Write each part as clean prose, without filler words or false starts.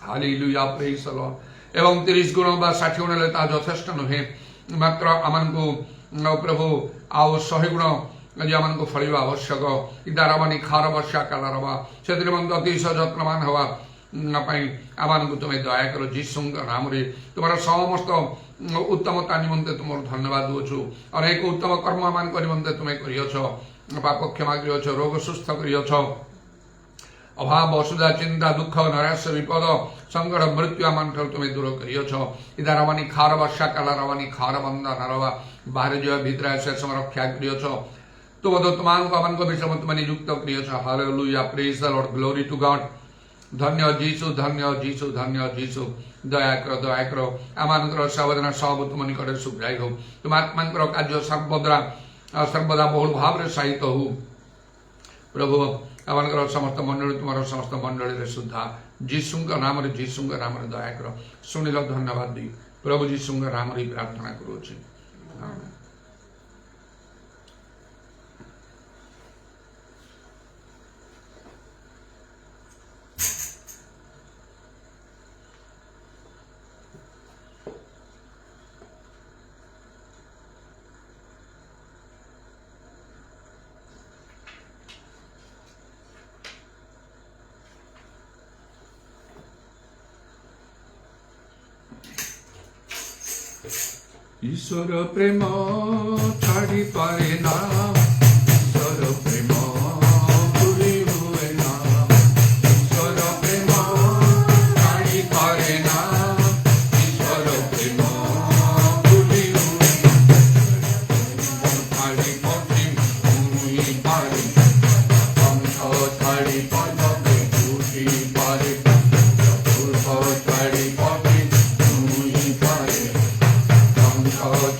Hallelujah praise the Lord एवं 30 गुण बा 60 गुण ले ता यथेष्ट नुहे मात्र आमनको प्रभु आओ 100 गुण जे आमनको फलिबा आवश्यक इदारबानी खार वर्षा कालारबा सेतिर मंद अतिशय यत्नवान हवा ପାଇଁ ଆମମାନଙ୍କୁ ତୁମେ ଦୟାକର ଯୀଶୁଙ୍କ ନାମରେ ତୁମର ସମସ୍ତ ଉତ୍ତମତା ନିମନ୍ତେ ତୁମର ଧନ୍ୟବାଦ ଦେଉଛୁ ଅନେକ ଉତ୍ତମ କର୍ମ ଆମମାନଙ୍କ ନିମନ୍ତେ ତୁମେ କରିଅଛ ପାପ କ୍ଷମା କରିଅଛ ରୋଗ ସୁସ୍ଥ କରିଅଛ अभाव असुविधा चिंता दुख नैराश्य विपद संकट मृत्यु आमठार तुम्हें दूर करियछ इदारवानी खार वर्षा कालारवानी खार बंदा नरवा बाहर जो भीतर से सम रक्षा करियछ तुम तो तुमांग आमनको विषय तुम नियुक्त करियछ hallelujah praise the Lord glory to God धन्य जीसु दया कर आमनकर सावधान सब तुम निकट सुग्राई हो तुम आत्मांकर कार्य सर्वदा बहुल भाव सहित हो प्रभु आमनकर समस्त मंडली तुम समस्त मंडली सुधा जीशुंक नाम दया कर शुणिल धन्यवाद दी प्रभु जीशुंक नाम प्रार्थना करुच्छे ईश्वर प्रेम छाड़ी पारे ना ईश्वर प्रेम भूली हुए ना ईश्वर प्रेम छाड़ी पारे ना ईश्वर प्रेम भूली हुए छाड़ी पक्षी भूमि पारे पंख छाड़ी पदके भूमि पारे पूर्व छाड़ी पक्षी भूमि पारे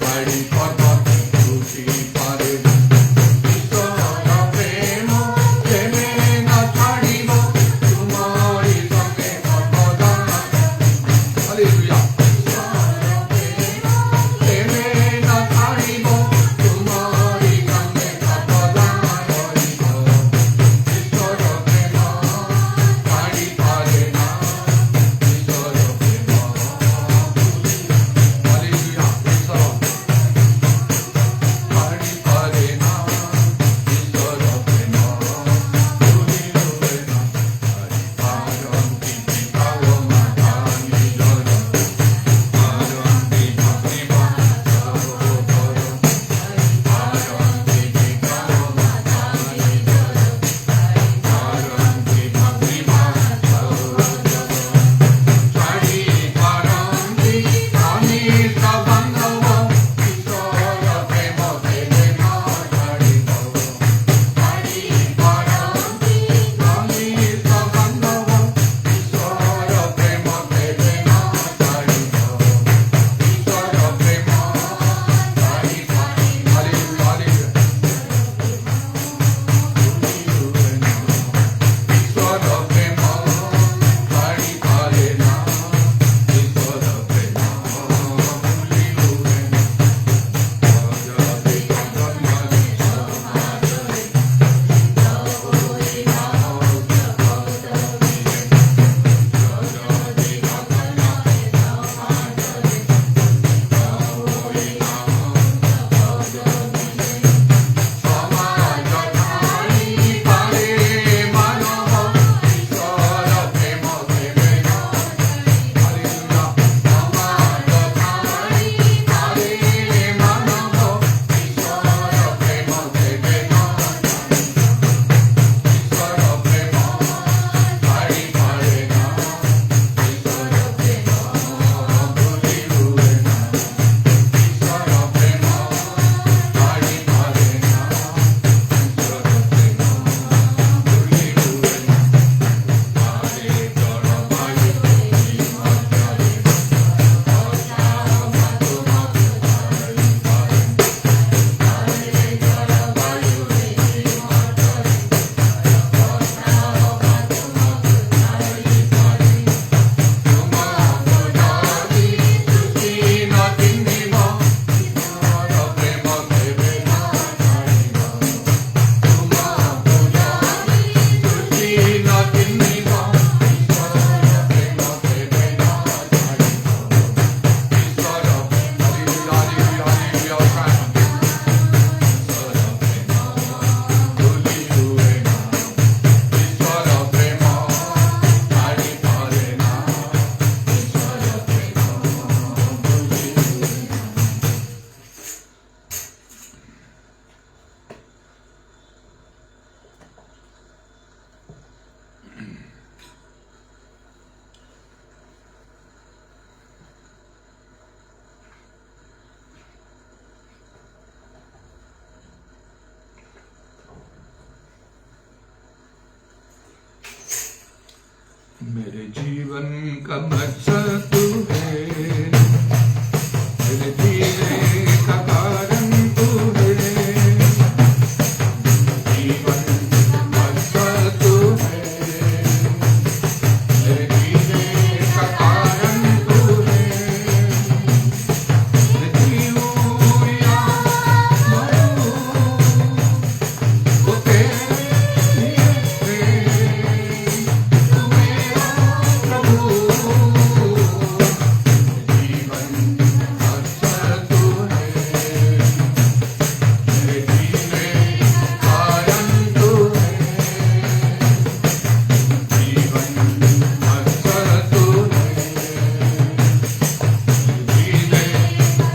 छाड़ी पदके भूमि पारे ईश्वर प्रेम प्रेमे न छाड़िब तुम्हारी संगे सर्वदा हालेलुया प्रेमे न छाड़िब तुम्हारी मेरे जीवन का मकसद तू है, मेरे जीने का कारण तू है, जीवन का मकसद तू है, मेरे जीने का कारण तू है, मैं जीऊं या मरूं वो तेरे लिए है, तू मेरा प्रभु, जीवन मकसद तू है, मेरे जीने कारण तू है, जीवन मकसद तू है, जीने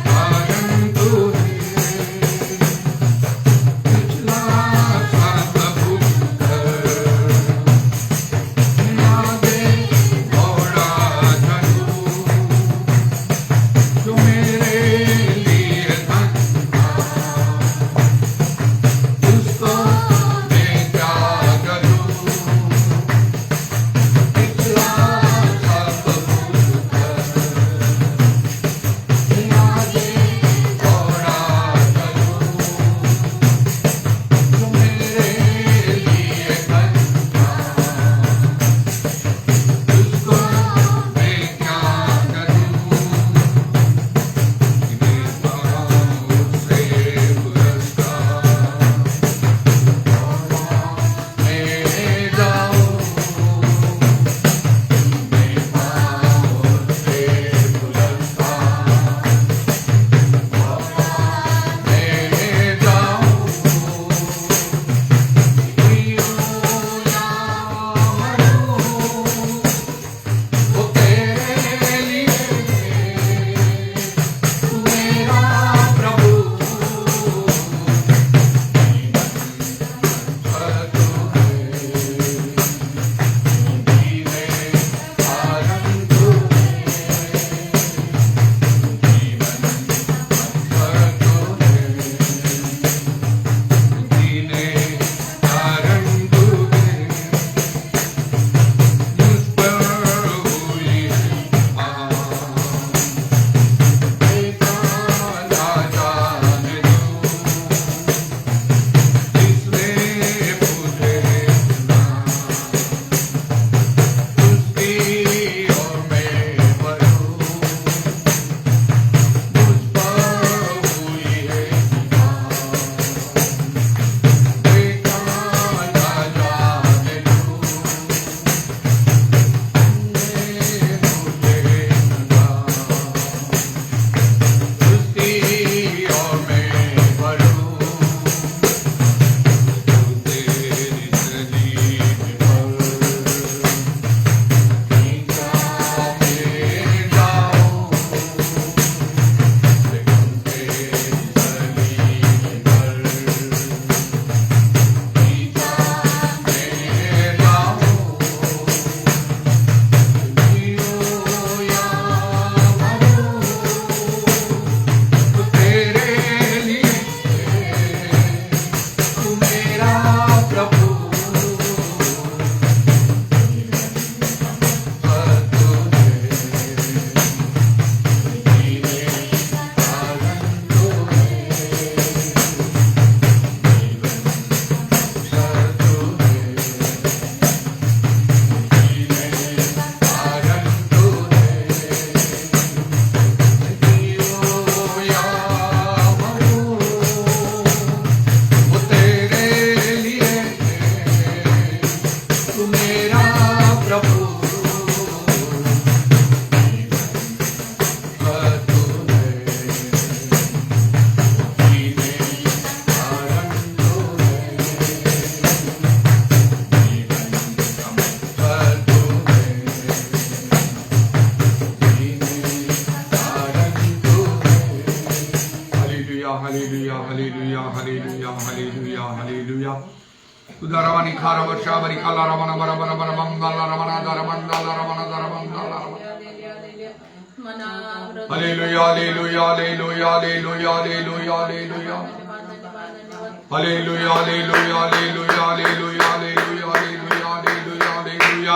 कारण तू है, पिछला साल प्रभु कर आगे दौड़ा चलूं, जो मेरे लिए धन था, उसको मैं क्या करूं, पिछला साल प्रभु कर आगे दौड़ा चलूं, जो मेरे लिए धन था, उसको मैं क्या करूं, देता उससे पुरस्कार, मैं जाऊं, देता उससे पुरस्कार, मैं जाऊं, जीऊं या मरूं वो तेरे लिए है, तू मेरा प्रभु, जीवन मकसद तू है, जीने कारण तू है, जीवन मकसद तू है, जीने कारण तू है, मुझ पर हुई है देखा ना जाने दूं, जिसने मुझे चुना, उसकी ओर मैं बढ़ूं, मुझ पर हुई है देखा ना जाने दूं, मुझे चुना, उसकी ओर मैं बढ़ूं, तेरी तस्वीर पर खींचा मैं जाऊं, लेकिन तेरी तस्वीर पर खींचा मैं जाऊं, जीऊं या मरूं वो तेरे लिए है, तू मेरा प्रभु, मकसद तू है, जीने कारण तू है, जीवन मकसद तू है, जीने कारण तू है, जीऊं या मरूं वो तेरे लिए है, तू मेरा प्रभु, जीवन मकसद तू है, जीने कारण तू है, जीवन मकसद तू है, जीने कारण तू है, hallelujah hallelujah hallelujah hallelujah hallelujah hallelujah उदारवानी खारा वर्षा बरी काला रमना बरा बरा बरा बंगाला रमना दरमंगाला रमना दरमंगाला hallelujah hallelujah hallelujah hallelujah hallelujah hallelujah hallelujah hallelujah hallelujah hallelujah hallelujah hallelujah hallelujah hallelujah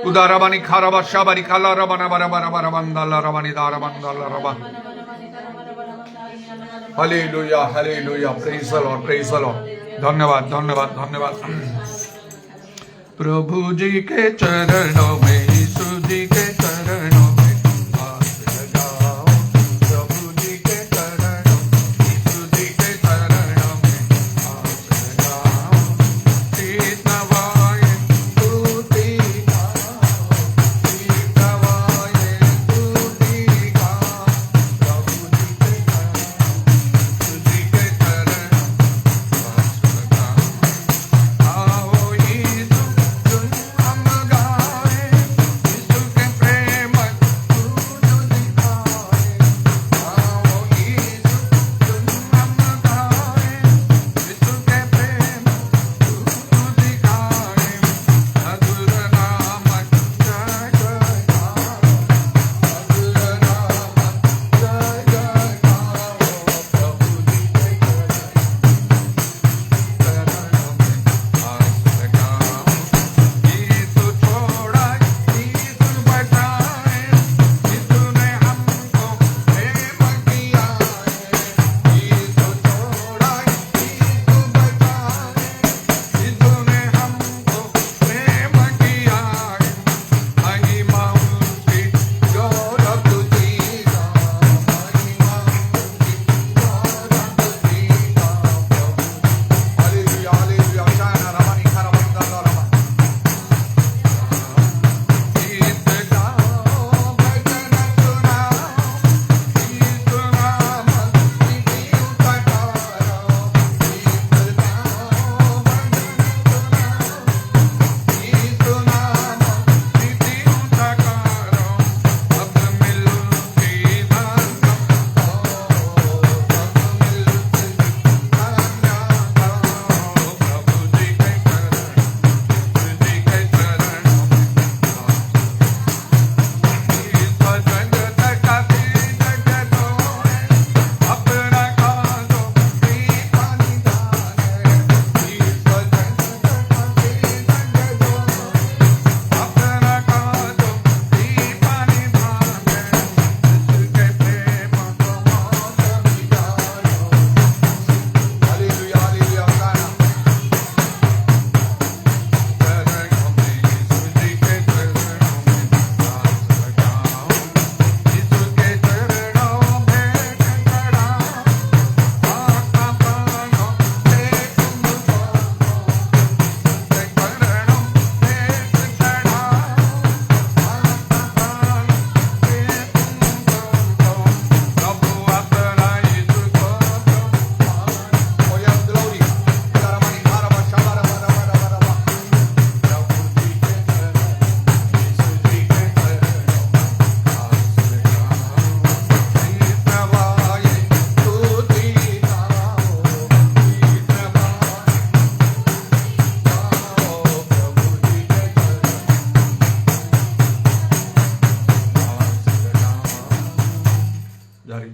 Udarabani Karaba Shabari Kala Rabana Barabara Rabani Darabandala Rabba. Hallelujah, hallelujah. Praise the Lord, praise the Lord. धन्यवाद धन्यवाद धन्यवाद प्रभु जी के चरणों में यीशु जी के चरणों में हाथ लगाओ प्रभु जी के चरणों यीशु जी के चरणों में हाथ लगाओ शीत नवाए स्तुति गाओ शीत नवाए स्तुति गाओ प्रभु जी के चरणों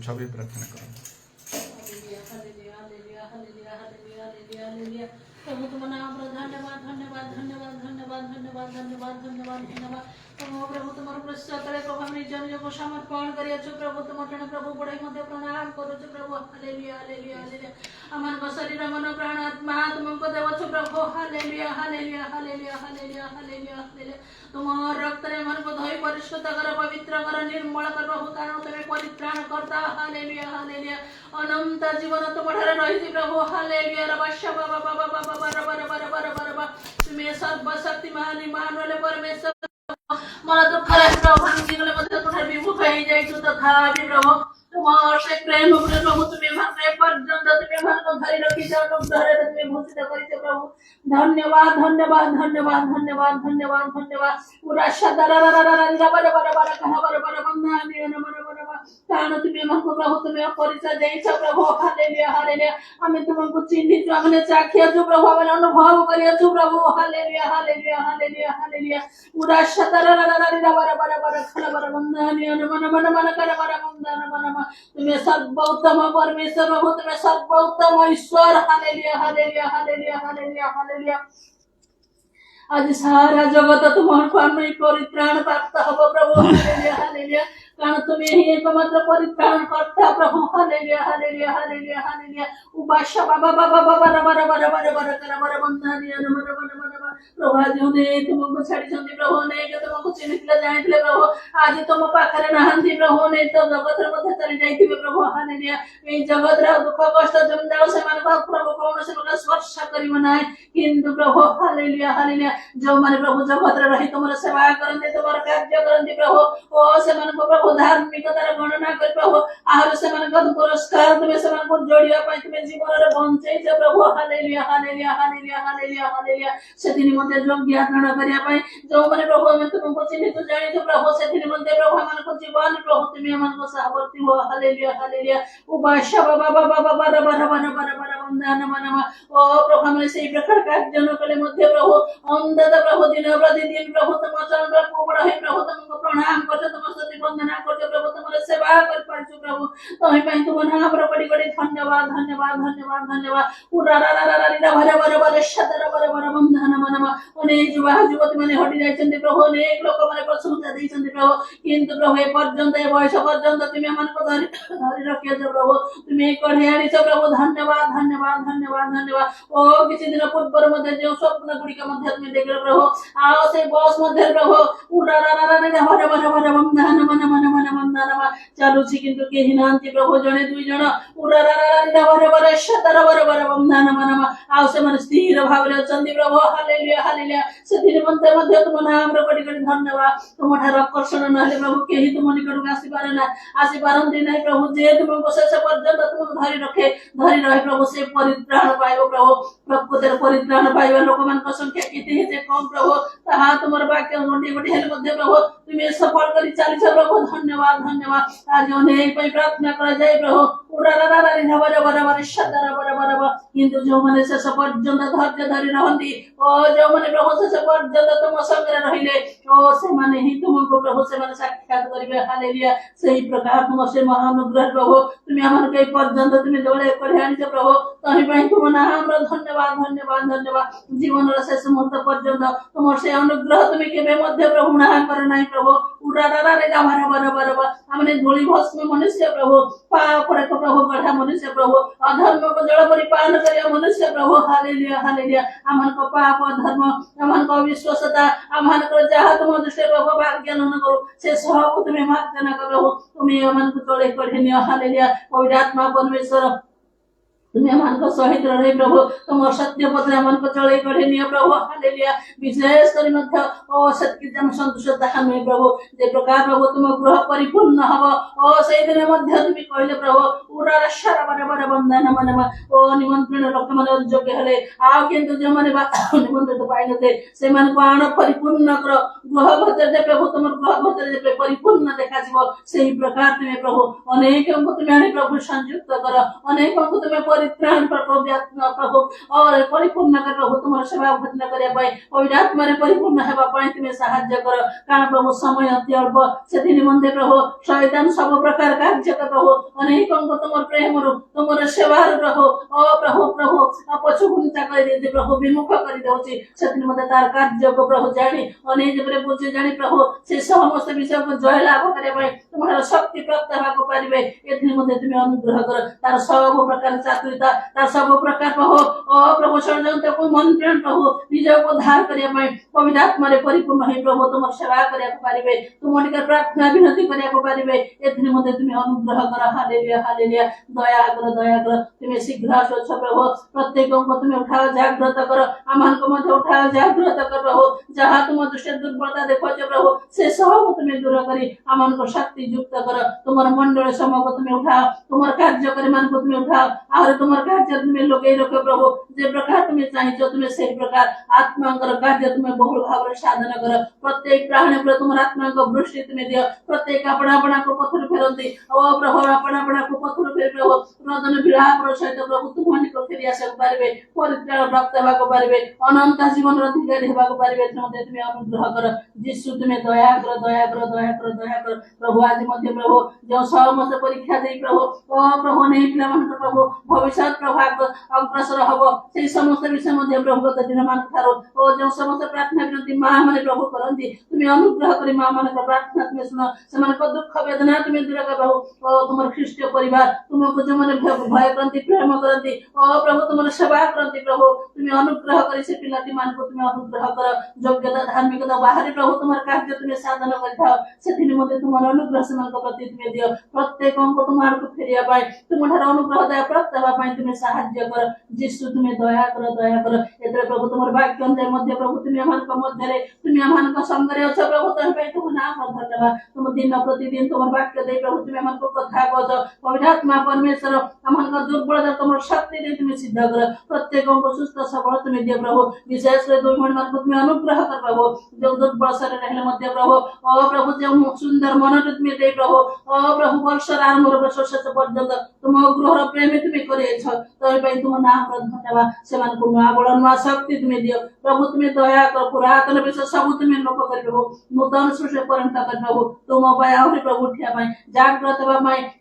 छवि प्रार्थना करो। प्रभु तुम्हारा धन्यवाद धन्यवाद धन्यवाद धन्यवाद धन्यवाद धन्यवाद धन्यवाद धन्यवाद प्रभु तुम्हारा प्रसाद प्रभु हम निज निज को समर्पण करियो प्रभु तुम प्रभु बड़ाई मध्य प्रणाम करो प्रभु हालेलुया हालेलुया हालेलुया अमन को शरीर मन प्राण आत्मा तुमको देव प्रभु hallelujah hallelujah hallelujah hallelujah hallelujah hallelujah तुम रक्त रे मन को धोई परिशुद्ध कर पवित्र कर निर्मल कर प्रभु कारण तुम परित्राण करता हालेलुया हालेलुया अनंत जीवन तुम्हारे रही प्रभु हालेलुया रबा बाबा बाबा बाबा रबा रबा रबा रबा रबा तुम्हें सर्वशक्तिमान इमानुएल परमेश्वर मन दुख प्रभु जीवन मध्य तुम्हारे विमुख हो जाए तथापि प्रभु तुम्हारे से प्रेम प्रभु तुम्हें मन पर्यंत तुम्हें मन को धरी रखी धरे तुम्हें भूषित करी प्रभु धन्यवाद धन्यवाद धन्यवाद धन्यवाद धन्यवाद धन्यवाद पूरा कारण तुम्हें हमको प्रभु तुम्हें परिचय देइछ प्रभु हालेलुया हालेलुया हमें तुमको चिन्हित हमने चाखिया जो प्रभु हमें अनुभव करिया जो प्रभु हालेलुया हालेलुया हालेलुया हालेलुया पूरा तुम्हें सर्वोत्तम परमेश्वर प्रभु तुम्हें सर्वोत्तम ईश्वर hallelujah hallelujah hallelujah hallelujah hallelujah आज सारा जगत तुम्हारे आम्ही परित्राण प्राप्त हवं प्रभू हालेलुया हालेलुया कारण तुम्ही ही एकमात्र परित्राण करता प्रभू hallelujah hallelujah hallelujah hallelujah Upasha बाबा बाबा बाबा रबा रबा रबा रबा रबा रबा बंधनिया रबा रबा रबा रबा प्रभु आज उन्हें तुमको छाड़ी छंदी प्रभु ने के तुमको चिन्हित जानिथिले प्रभु आज तुम पाखरे नाहंती प्रभु ने तो जगत रे मध्य चली जाइथिबे प्रभु हालेलुया ए जगत रे दुख कष्ट जमदाओ से मान प्रभु कौन से प्रकार स्पर्श करिव नाही किंतु प्रभु हालेलुया हालेलुया जो माने प्रभु जगत रे रही तुमर सेवा करंते तुमर कार्य करंते प्रभु ओ से मान प्रभु धार्मिकतार गणना कर प्रभु आरो से मान पुरस्कार तुमे से मान जोड़िया पाई तुमे जीवन रे बंचै छ प्रभु hallelujah hallelujah hallelujah hallelujah hallelujah सेदिन मते योग्य आचरण करिया पाई जो माने प्रभु हम तुमको चिन्हित जानि छ प्रभु सेदिन मते प्रभु हमन को जीवन प्रभु तुमे हमन को सहवर्ती हो हालेलुया हालेलुया उपाशा बाबा बाबा बाबा रबा रबा रबा रबा वंदन मनम ओ प्रभु हमने से प्रकार कार्य न कले मध्य प्रभु अंधत प्रभु दिन प्रतिदिन प्रभु तुम चरण को बड़ है प्रभु तुमको प्रणाम करते तुम स्तुति वंदना करते प्रभु तुमरे सेवा कर पाछु प्रभु तोहि पई तुम नाम रे बड़ी बड़ी धन्यवाद धन्यवाद धन्यवाद धन्यवाद उरा रा रा रा रा रा भरे भरे भरे शतर भरे भरे वंदन मनम ओने जुवा जुवती माने हटि जाइछन्ते प्रभु अनेक लोक माने प्रशंसा दैछन्ते प्रभु किंतु प्रभु ए पर्यंत ए वयस पर्यंत तुमे मन को धरि रखियो छ प्रभु तुमे कढे आनी छ प्रभु धन्यवाद धन्यवाद धन्यवाद धन्यवाद ओ किछि दिन पूर्व मध्ये जो स्वप्न गुडी का मध्ये तुमे देखले प्रभु आओ से बस मध्ये प्रभु उरा रा रा रा रा भरे भरे भरे वंदन मन मन मन वंदन चालू छी किंतु केहि नांती प्रभु जणे दुई जण उरा रा रा रा भरे भरे शतर भरे भरे वंदन मन आओ से मन स्थिर भाव रे चंदी प्रभु हालेलुया हालेलुया से दिन मन्ते मध्ये तुम नाम रे बड़ी बड़ी धन्यवाद तुम ठार आकर्षण नहले प्रभु केहि तुम निकट आसी पारे ना आसी पारंती नै प्रभु जे तुमको शेष पर्यंत तुमको धरि रखे धरि रहे प्रभु से परित्राण पाइबो प्रभु प्रकृतिर परित्राण पाइबा लोक मान संख्या केते हे कम प्रभु ताहा तुमर वाक्य गोटी गोटी हेले मध्ये प्रभु तुमे सफल करी चाली छ प्रभु धन्यवाद धन्यवाद आज अनेक पई प्रार्थना करा जाय प्रभु उरा रा रा रा भरे भरे भरे शतर भरे भरे किंतु जो माने शेष पर्यंत धैर्य धरि रहंती ओ जो माने प्रभु शेष पर्यंत तुम संगे रहिले ओ से माने ही तुमको प्रभु से माने साक्षात करिवे हालेलुया सही प्रकार तुम से महानुग्रह प्रभु तुमे हमर के पर्यंत तुमे जोड़े करे आनी छ प्रभु तहि पई तुम नाम रे धन्यवाद धन्यवाद धन्यवाद जीवन रे शेष मुहूर्त पर्यंत तुमर से अनुग्रह तुमे केबे मध्ये प्रभु ना करे नाही प्रभु उरा रा रा रे भरे भरे भरे हमने धूली भस्म मनुष्य प्रभु पाप रे प्रभु गढ़ा मनुष्य प्रभु अधर्म को जल परिपान करिया मनुष्य प्रभु हालेलुया हालेलुया हमन को पाप धर्म हमन को विश्वासता हमन को जहाँ तुम दृष्टि प्रभु भाग्य न करो से सब तुम्हें मार्जन करो तुम्हें हमन को तोड़े कढ़े हालेलुया पवित्र आत्मा परमेश्वर तुम्हें मन को सहित रहे प्रभु तुम सत्य पत्र मन को चले कढ़े निय प्रभु हालेलुया विशेष करी मध्य ओ सत्य जन संतुष्टता हमें प्रभु जे प्रकार प्रभु तुम गृह परिपूर्ण हव ओ से दिन मध्य तुम कहले प्रभु उरा रशरा बरे बरे वंदन मनम ओ निमंत्रण लोक मन योग्य हले आ किंतु जो माने निमंत्रण पाइ नते से मन को आण परिपूर्ण कर गृह भतर जे प्रभु तुम गृह भतर जे परिपूर्ण देखा जीव सेही प्रकार तुम प्रभु अनेक को तुम आने प्रभु संयुक्त कर अनेक को तुम परित्राण प्रभु और परिपूर्ण कर प्रभु तुम सेवा भजन करिया पाई पवित्र आत्मा रे परिपूर्ण हेबा पाई तुम सहाय्य कर कारण प्रभु समय अति अल्प सेति निमंते प्रभु शैतान सब प्रकार कार्य कर प्रभु अनेक को तुम प्रेम रु तुम सेवा रु प्रभु ओ प्रभु प्रभु पछु गुंता कर दे प्रभु विमुख कर देउची सेति निमंते तार कार्य को प्रभु जानी अनेक जबरे बुझे जानी प्रभु से समस्त विषय को जय लाभ करिया पाई तुम्हारा शक्ति प्राप्त हेबा को पारिबे एति निमंते तुम अनुग्रह कर तार सब प्रकार चातुरिता तार सब प्रकार प्रभु ओ प्रभु षड्यंत्र को मंत्रण प्रभु निज को धार करिया पाई पवित्र आत्मा रे परिपूर्ण हे प्रभु तुम सेवा करिया को पारिबे तुम निकर प्रार्थना विनती करिया को पारिबे एति निमंते तुम अनुग्रह कर हालेलुया हालेलुया दया कर तुम शीघ्र आसो प्रभु प्रत्येक को तुम उठाओ जागृत कर आमान को मध्य उठाओ जागृत कर प्रभु जहाँ तुम दृष्टि दुर्बलता देखो प्रभु से सब तुम दूर करी आमान को शक्ति युक्त कर तुमर मंडल समूह को तुम उठाओ तुमर कार्य करे मान को तुम उठाओ और तुमर कार्य तुम लोके रखो प्रभु जे प्रकार तुम चाहिए तुम से प्रकार आत्मा कार्य तुम बहुल भाव साधन कर प्रत्येक प्राणी पर तुम आत्मा को वृष्टि तुम दियो प्रत्येक अपना अपना को पथर फेरती ओ प्रभु अपना अपना को पथर फेर प्रभु रोदन विलाप सहित प्रभु तुम निकट फेरी आसे पारिबे परित्राण प्राप्त हेबा को पारिबे अनंत जीवन अधिकारी हेबा को पारिबे तुम अनुग्रह कर यीशु तुम दया कर दया कर दया कर दया कर प्रभु आज मध्य प्रभु जो समस्त परीक्षा दे प्रभु ओ प्रभु नहीं पिला मन प्रभु भविष्य प्रभाव अग्रसर हम से समस्त विषय मध्य प्रभु गत दिन मान ठारो ओ जो समस्त प्रार्थना विनती माँ माने प्रभु करती तुम्हें अनुग्रह करी माँ मान प्रार्थना तुम्हें सुनो से दुख वेदना तुम्हें दूर कर प्रभु ओ तुम ख्रीष्टीय परिवार तुमको जो मैंने भय करती प्रेम करती ओ प्रभु तुम सेवा करती प्रभु तुम्हें अनुग्रह करी से पिलाटी मान को तुम्हें अनुग्रह कर योग्यता धार्मिकता बाहरी प्रभु तुम्हारे कार्य तुम्हें साधन कर से निम्ते तुम अनुग्रह से प्रति तुम्हें दियो प्रत्येक को तुम्हारे को फेरिया पाए तुम अनुग्रह दया प्राप्त हवा तुम्हें साहाଯ୍य कर जीशु तुम्हें दया कर एतरे प्रभु तुम वाक्य अंतर मध्य प्रभु तुम्हें हम मध्य तुम्हें हम संगे अच्छ प्रभु तुम नाम धन्यवाद तुम दिन प्रतिदिन तुम वाक्य दे प्रभु तुम्हें हमको कथा कह पवित्रात्मा परमेश्वर हम दुर्बलता तुम शक्ति दे तुम्हें सिद्ध कर प्रत्येक को सुस्थ सबल तुम्हें दियो प्रभु विशेष कर 2 मिनट को तुम्हें अनुग्रह कर प्रभु जो दुर्बल शरीर रहले मध्य प्रभु ओ प्रभु जो सुंदर मन तुम्हें दे प्रभु ओ प्रभु वर्ष आरंभ वर्ष पर्यंत तुम गृहर प्रेम तुम्हें करे तुम नाम धन्यवाद से नुआ बल नुआ शक्ति तुम्हें दियो प्रभु तुम्हें दया कर पुरातन विषय सब तुम्हें लोक कर प्रभु नूतन सृष्टि परिणत कर प्रभु तुम आहरी प्रभु उठा जाग्रत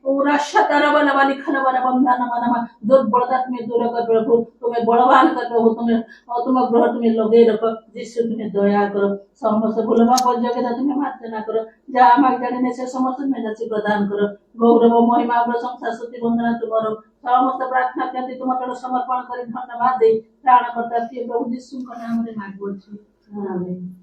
पूरा शतर बल वाली खन बल बंधन मन दुर्बलता तुम्हें दूर कर प्रभु तुम्हें बलवान कर प्रभु तुम्हें तुम ग्रह तुम्हें लगे रख जिससे तुम्हें दया करो समस्त भूलवा योग्यता तुम्हें मार्जना करो जहाँ माग जाने से समस्त मेधासी प्रदान करो गौरव महिमा प्रशंसा स्तुति वंदना तुम्हारो समस्त प्रार्थना करते तुम्हारे समर्पण कर धन्यवाद दे प्राणकर्ता प्रभु यीशु के नाम में मांगुछि आमेन।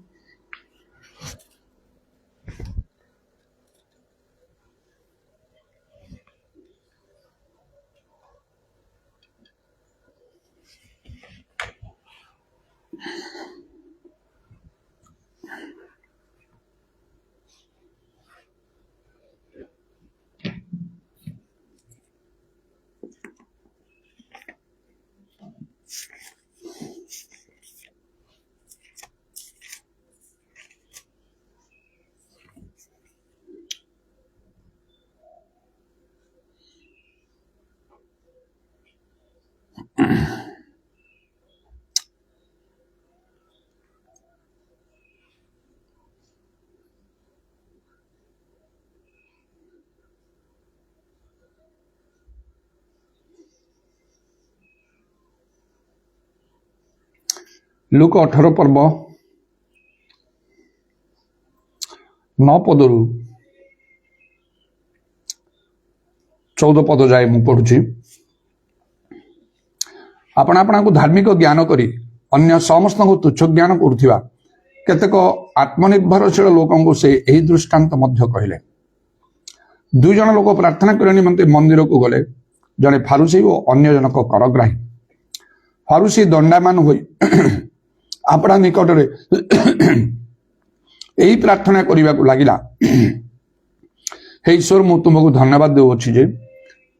लूक 18 पर्व 9 पदरु 14 पद जाए मु पढ़ुची आपण आपना को धार्मिक ज्ञान करी अन्य समस्त को तुच्छ ज्ञान करुथिबा केतेक आत्मनिर्भरशील लोकन को से एही दृष्टांत मध्य कहले 2 जन लोक प्रार्थना करने निमंते मंदिर को गले जने फारुसी और अन्य जनक करग्राही फारुसी दंडामान होई आपड़ा निकट रे यही प्रार्थना करने को लगिला हे ईश्वर मु तुमको धन्यवाद देउछि जे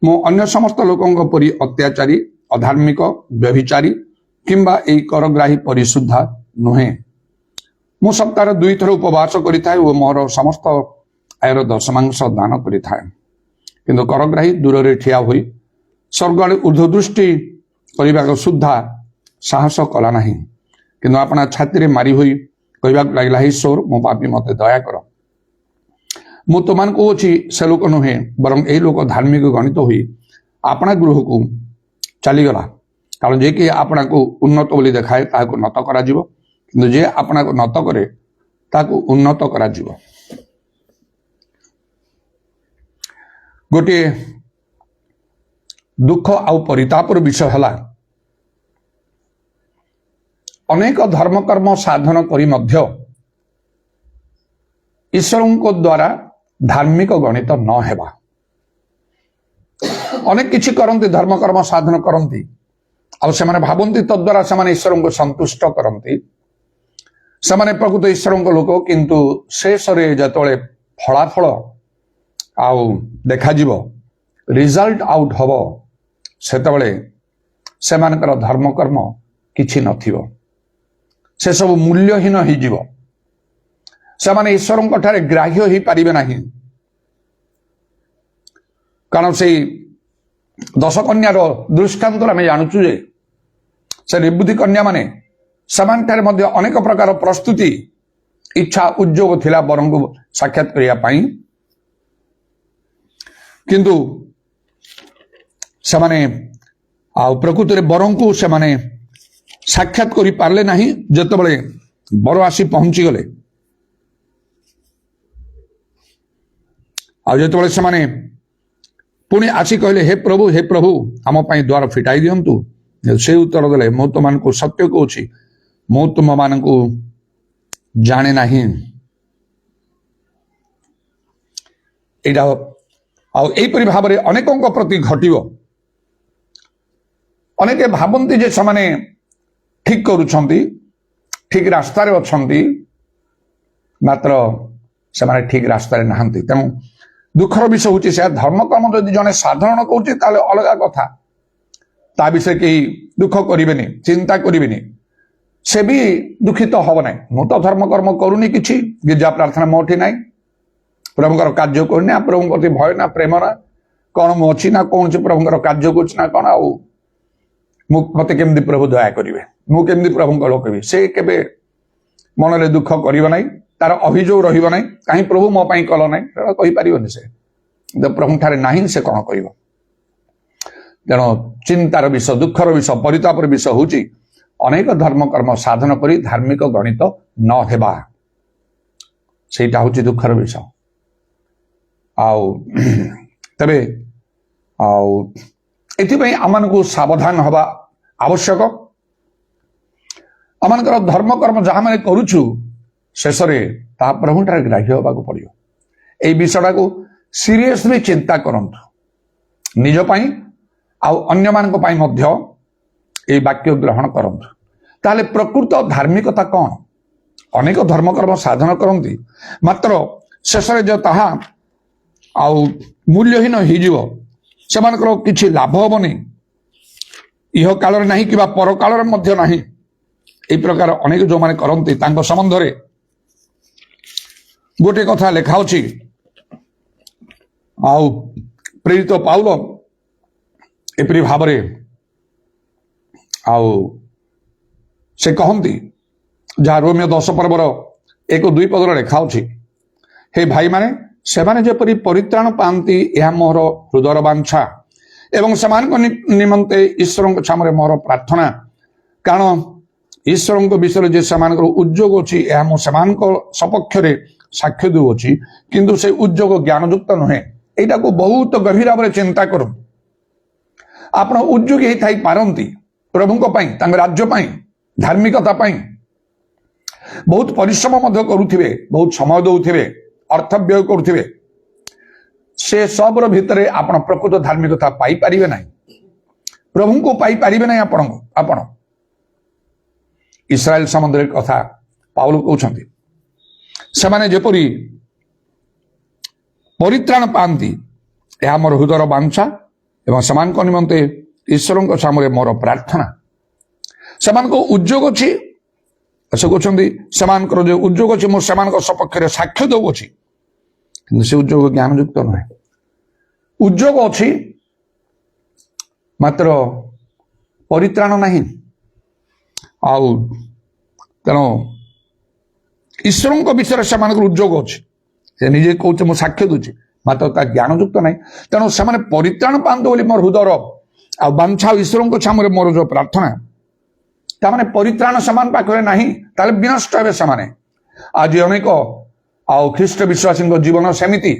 मु अन्य समस्त लोकन परि अत्याचारी अधार्मिक व्यभिचारी किंबा एई करग्राही परिशुद्धा नुहे मु सप्ताह 2 थर उपवास करिथाय ओ मोर समस्त आयर दशमांश दान करिथाय किंतु करग्राही दूर रे ठिया होई स्वर्ग ऊर्ध्वदृष्टि करबा सुद्धा साहस कला नहीं किंतु अपना छाती रे मारी होई कहबा लागला हे ईश्वर मो पापी मते दया कर मु तुमान को अछि से लोक नुहे बरं ए लोक धार्मिक गणित होई अपना गृह को चली गला कारण जे कि अपना को उन्नत बोली देखाए ताको नत करा जिवो किंतु जे अपना को नत करे ताको उन्नत करा जिवो गोटे दुख आ परितापर विषय हला अनेक धर्म कर्म साधन करी मध्य ईश्वर द्वारा धार्मिक गणित न हेबा अनेक किछि करंती धर्म कर्म साधन करंती आ से भावंती तद्वारा से ईश्वर को संतुष्ट करंती से प्रकृत ईश्वर लोक किंतु शेष जतले फलाफल आउ देखा जीवो रिजल्ट आउट हबो सेतबेले सेमानकर धर्म कर्म किछि नथिबो से सब मूल्यहीन हो जीव से माने ईश्वर ठारे ग्राह्य ही पारिबे नाही कारण से 10 कन्यार दृष्टांत आम जानूचु जे से निर्बुद्धि कन्या माने समान ठारे मध्य अनेक प्रकार प्रस्तुति इच्छा उद्योग थिला बरं को साक्षात करिया पाई किंतु से माने प्रकृति बर को से माने साक्षात करि पारले नाही जेतेबेले बर आसी पहुंची गले आ जेतेबेले से माने पुणी आसी कहले हे प्रभु आम पाई द्वार फिटाई दियंतु से उत्तर देले मु तुम को सत्य कहूँ मु तुम मान को जाने नाही एपरी भाव में अनेकों प्रति घटिव अनेक भावती जे से ठीक करुछंती ठीक रास्ता अच्छी मात्र से ठीक रास्ता नहांती तेणु दुखर विषय हूँ से धर्मकर्म जदि जड़े साधारण कहे अलग कथा ता विषय कहीं दुख करेनि चिंता करेनि से भी दुखित हम ना मु तो धर्मकर्म करूनी कि गिरजा प्रार्थना मोटी ना प्रभुंर कार्य करना प्रभु प्रति भय ना प्रेम ना कौन मु अच्छी ना कौन से प्रभुंर कार्य करना कौन आ मत केमती प्रभु दया करेंगे मुझे प्रभु लोक भी से केबे मन में दुख कर ना तार अभियोग रही कहीं प्रभु मो पाई कल ना कहीपर से प्रभु ठारे ना से कौन कर तेणु चिंतार विषय दुखर विषय परितापर विषय हूँ अनेक धर्मकर्म साधन करी धार्मिक गणित न हेबा सेटा हूँ दुखर विषय तबे आम को सावधान हवा आवश्यक आम धर्मकर्म जहाँ मैंने करुचु शेष प्रभु ग्राह्य होगा पड़ो ये विषयटा को सीरियसली चिंता करंतु निजपाई अन्य मानक पाई मध्य ये वाक्य ग्रहण करंतु ताले प्रकृत धार्मिकता कौन अनेक धर्मकर्म साधन करती मात्र शेष जो ताहा मूल्यहीन हो सेमानकर किछि लाभ हेबनी इह काल ना कि पर काल ना ये प्रकार अनेक जो माने करती संबंध में गोटे कथा लिखा प्रेरित पाउल एपरी भाव से कहती जहाँ रोमियो 10 पर्वर 1-2 पदर लिखा हे भाई माने सेमाने जेपरी परित्राण पाती यह मोर हृदयर बांछा एवं सेमान निमंते ईश्वर छामरे मोर प्रार्थना कारण ईश्वर विषय जे सेमान उद्योग अच्छी यह मो सेमान सपक्ष साक्ष्य दूची किंतु से उद्योग ज्ञानयुक्त नुहे यहाँ को बहुत गभीर भाव चिंता करूँ आपण उद्योगी ही थाई पारंती प्रभु राज्य धार्मिकता बहुत परिश्रम करुथिबे बहुत समय दौथिबे अर्थ व्यय करुथिबे से सबर भितरे आपण प्रकृत धार्मिकता पाई परिबे नाही प्रभु को पाई परिबे नाही आपण इस्राएल संबंध कथा पाउल कहउछंती सेमाने जेपरी परित्राण पाती यह मोर हृदयर बांछा एवं समान निमंते ईश्वर सामने मोर प्रार्थना समान को उद्योग अच्छी से कहते जो उद्योग अच्छी मोर से सपक्ष साक्ष्य दौची कि से उद्योग ज्ञानयुक्त नुहे उद्योग अच्छी मात्र परित्राण नहीं तेणु ईश्वर विषय से उद्योग अच्छी निजे कहते मुझे साक्ष्य दूची मात्र ज्ञानयुक्त नहीं तेणु से परित्राण पाते बोली मोर हृदयर आ बांछा ईश्वर छामरे मोर जो प्रार्थना ताने परित्राण समान पाखे ना ताले विनष्ट हे से आज अनेक ख्रीष्ट विश्वासी जीवन सेमिति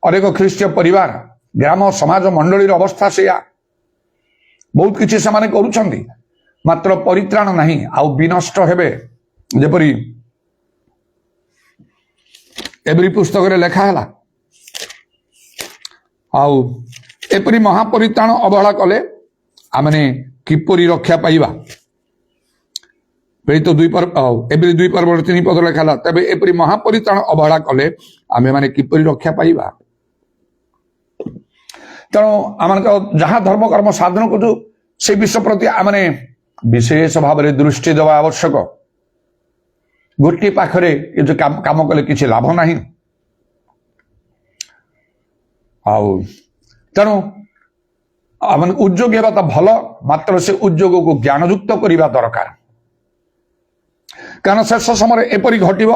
अनेक ख्रीष्टीय परिवार ग्राम समाज मंडली अवस्था से बहुत किसी से करुछंती मात्र परित्राण नहीं आउ विनष्ट हेबे जेपरी एवरी पुस्तक रे लेखा है एपरी महापरित्राण अवहेला कले आमने किपरि रक्षा पाइबा तो 2 पर्व 3 पद लेखा तबे एपरी महापरित्राण अवहेला कले आमे माने किपरि रक्षा पाइबा तेणु आम जहाँ धर्म कर्म साधन को से विषय प्रति आमने विशेष भाव में दृष्टि देवा आवश्यक गोटे पाखरे जो काम कले किसी लाभ नहीं तेणु उद्योग हेबा तो भल मात्र से उद्योग को ज्ञानयुक्त करने दरकार कारण शेष समय एपरी घटिव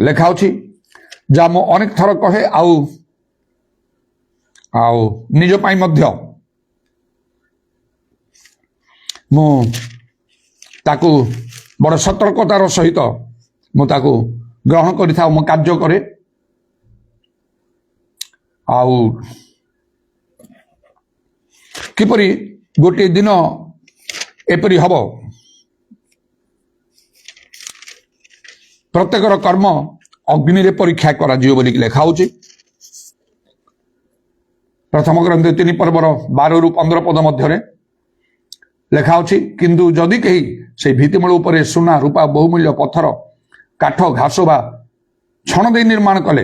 लेखा जहाँ मु अनेक थर कहे ଆଉ ନିଜ ପାଇଁ ମଧ୍ୟ ମୁଁ ତାକୁ ବଡ଼ ସତର୍କତାର ସହିତ ମୁଁ ତାକୁ ଗ୍ରହଣ କରିଥାଉ, ମୁଁ କାର୍ଯ୍ୟ କରେ। ଆଉ କିପରି ଗୋଟିଏ ଦିନ ଏପରି ହବ, ପ୍ରତ୍ୟେକର କର୍ମ ଅଗ୍ନିରେ ପରୀକ୍ଷା କରାଯିବ ବୋଲିକି ଲେଖା ହଉଛି। ପ୍ରଥମ ଗ୍ରନ୍ଥ 3 ପର୍ବର 12ରୁ 15 ପଦ ମଧ୍ୟରେ ଲେଖା ଅଛି, କିନ୍ତୁ ଯଦି କେହି ସେଇ ଭିତ୍ତିମୂଳ ଉପରେ ସୁନା, ରୂପା, ବହୁମୂଲ୍ୟ ପଥର, କାଠ, ଘାସ ବା ଛଣ ଦେଇ ନିର୍ମାଣ କରେ,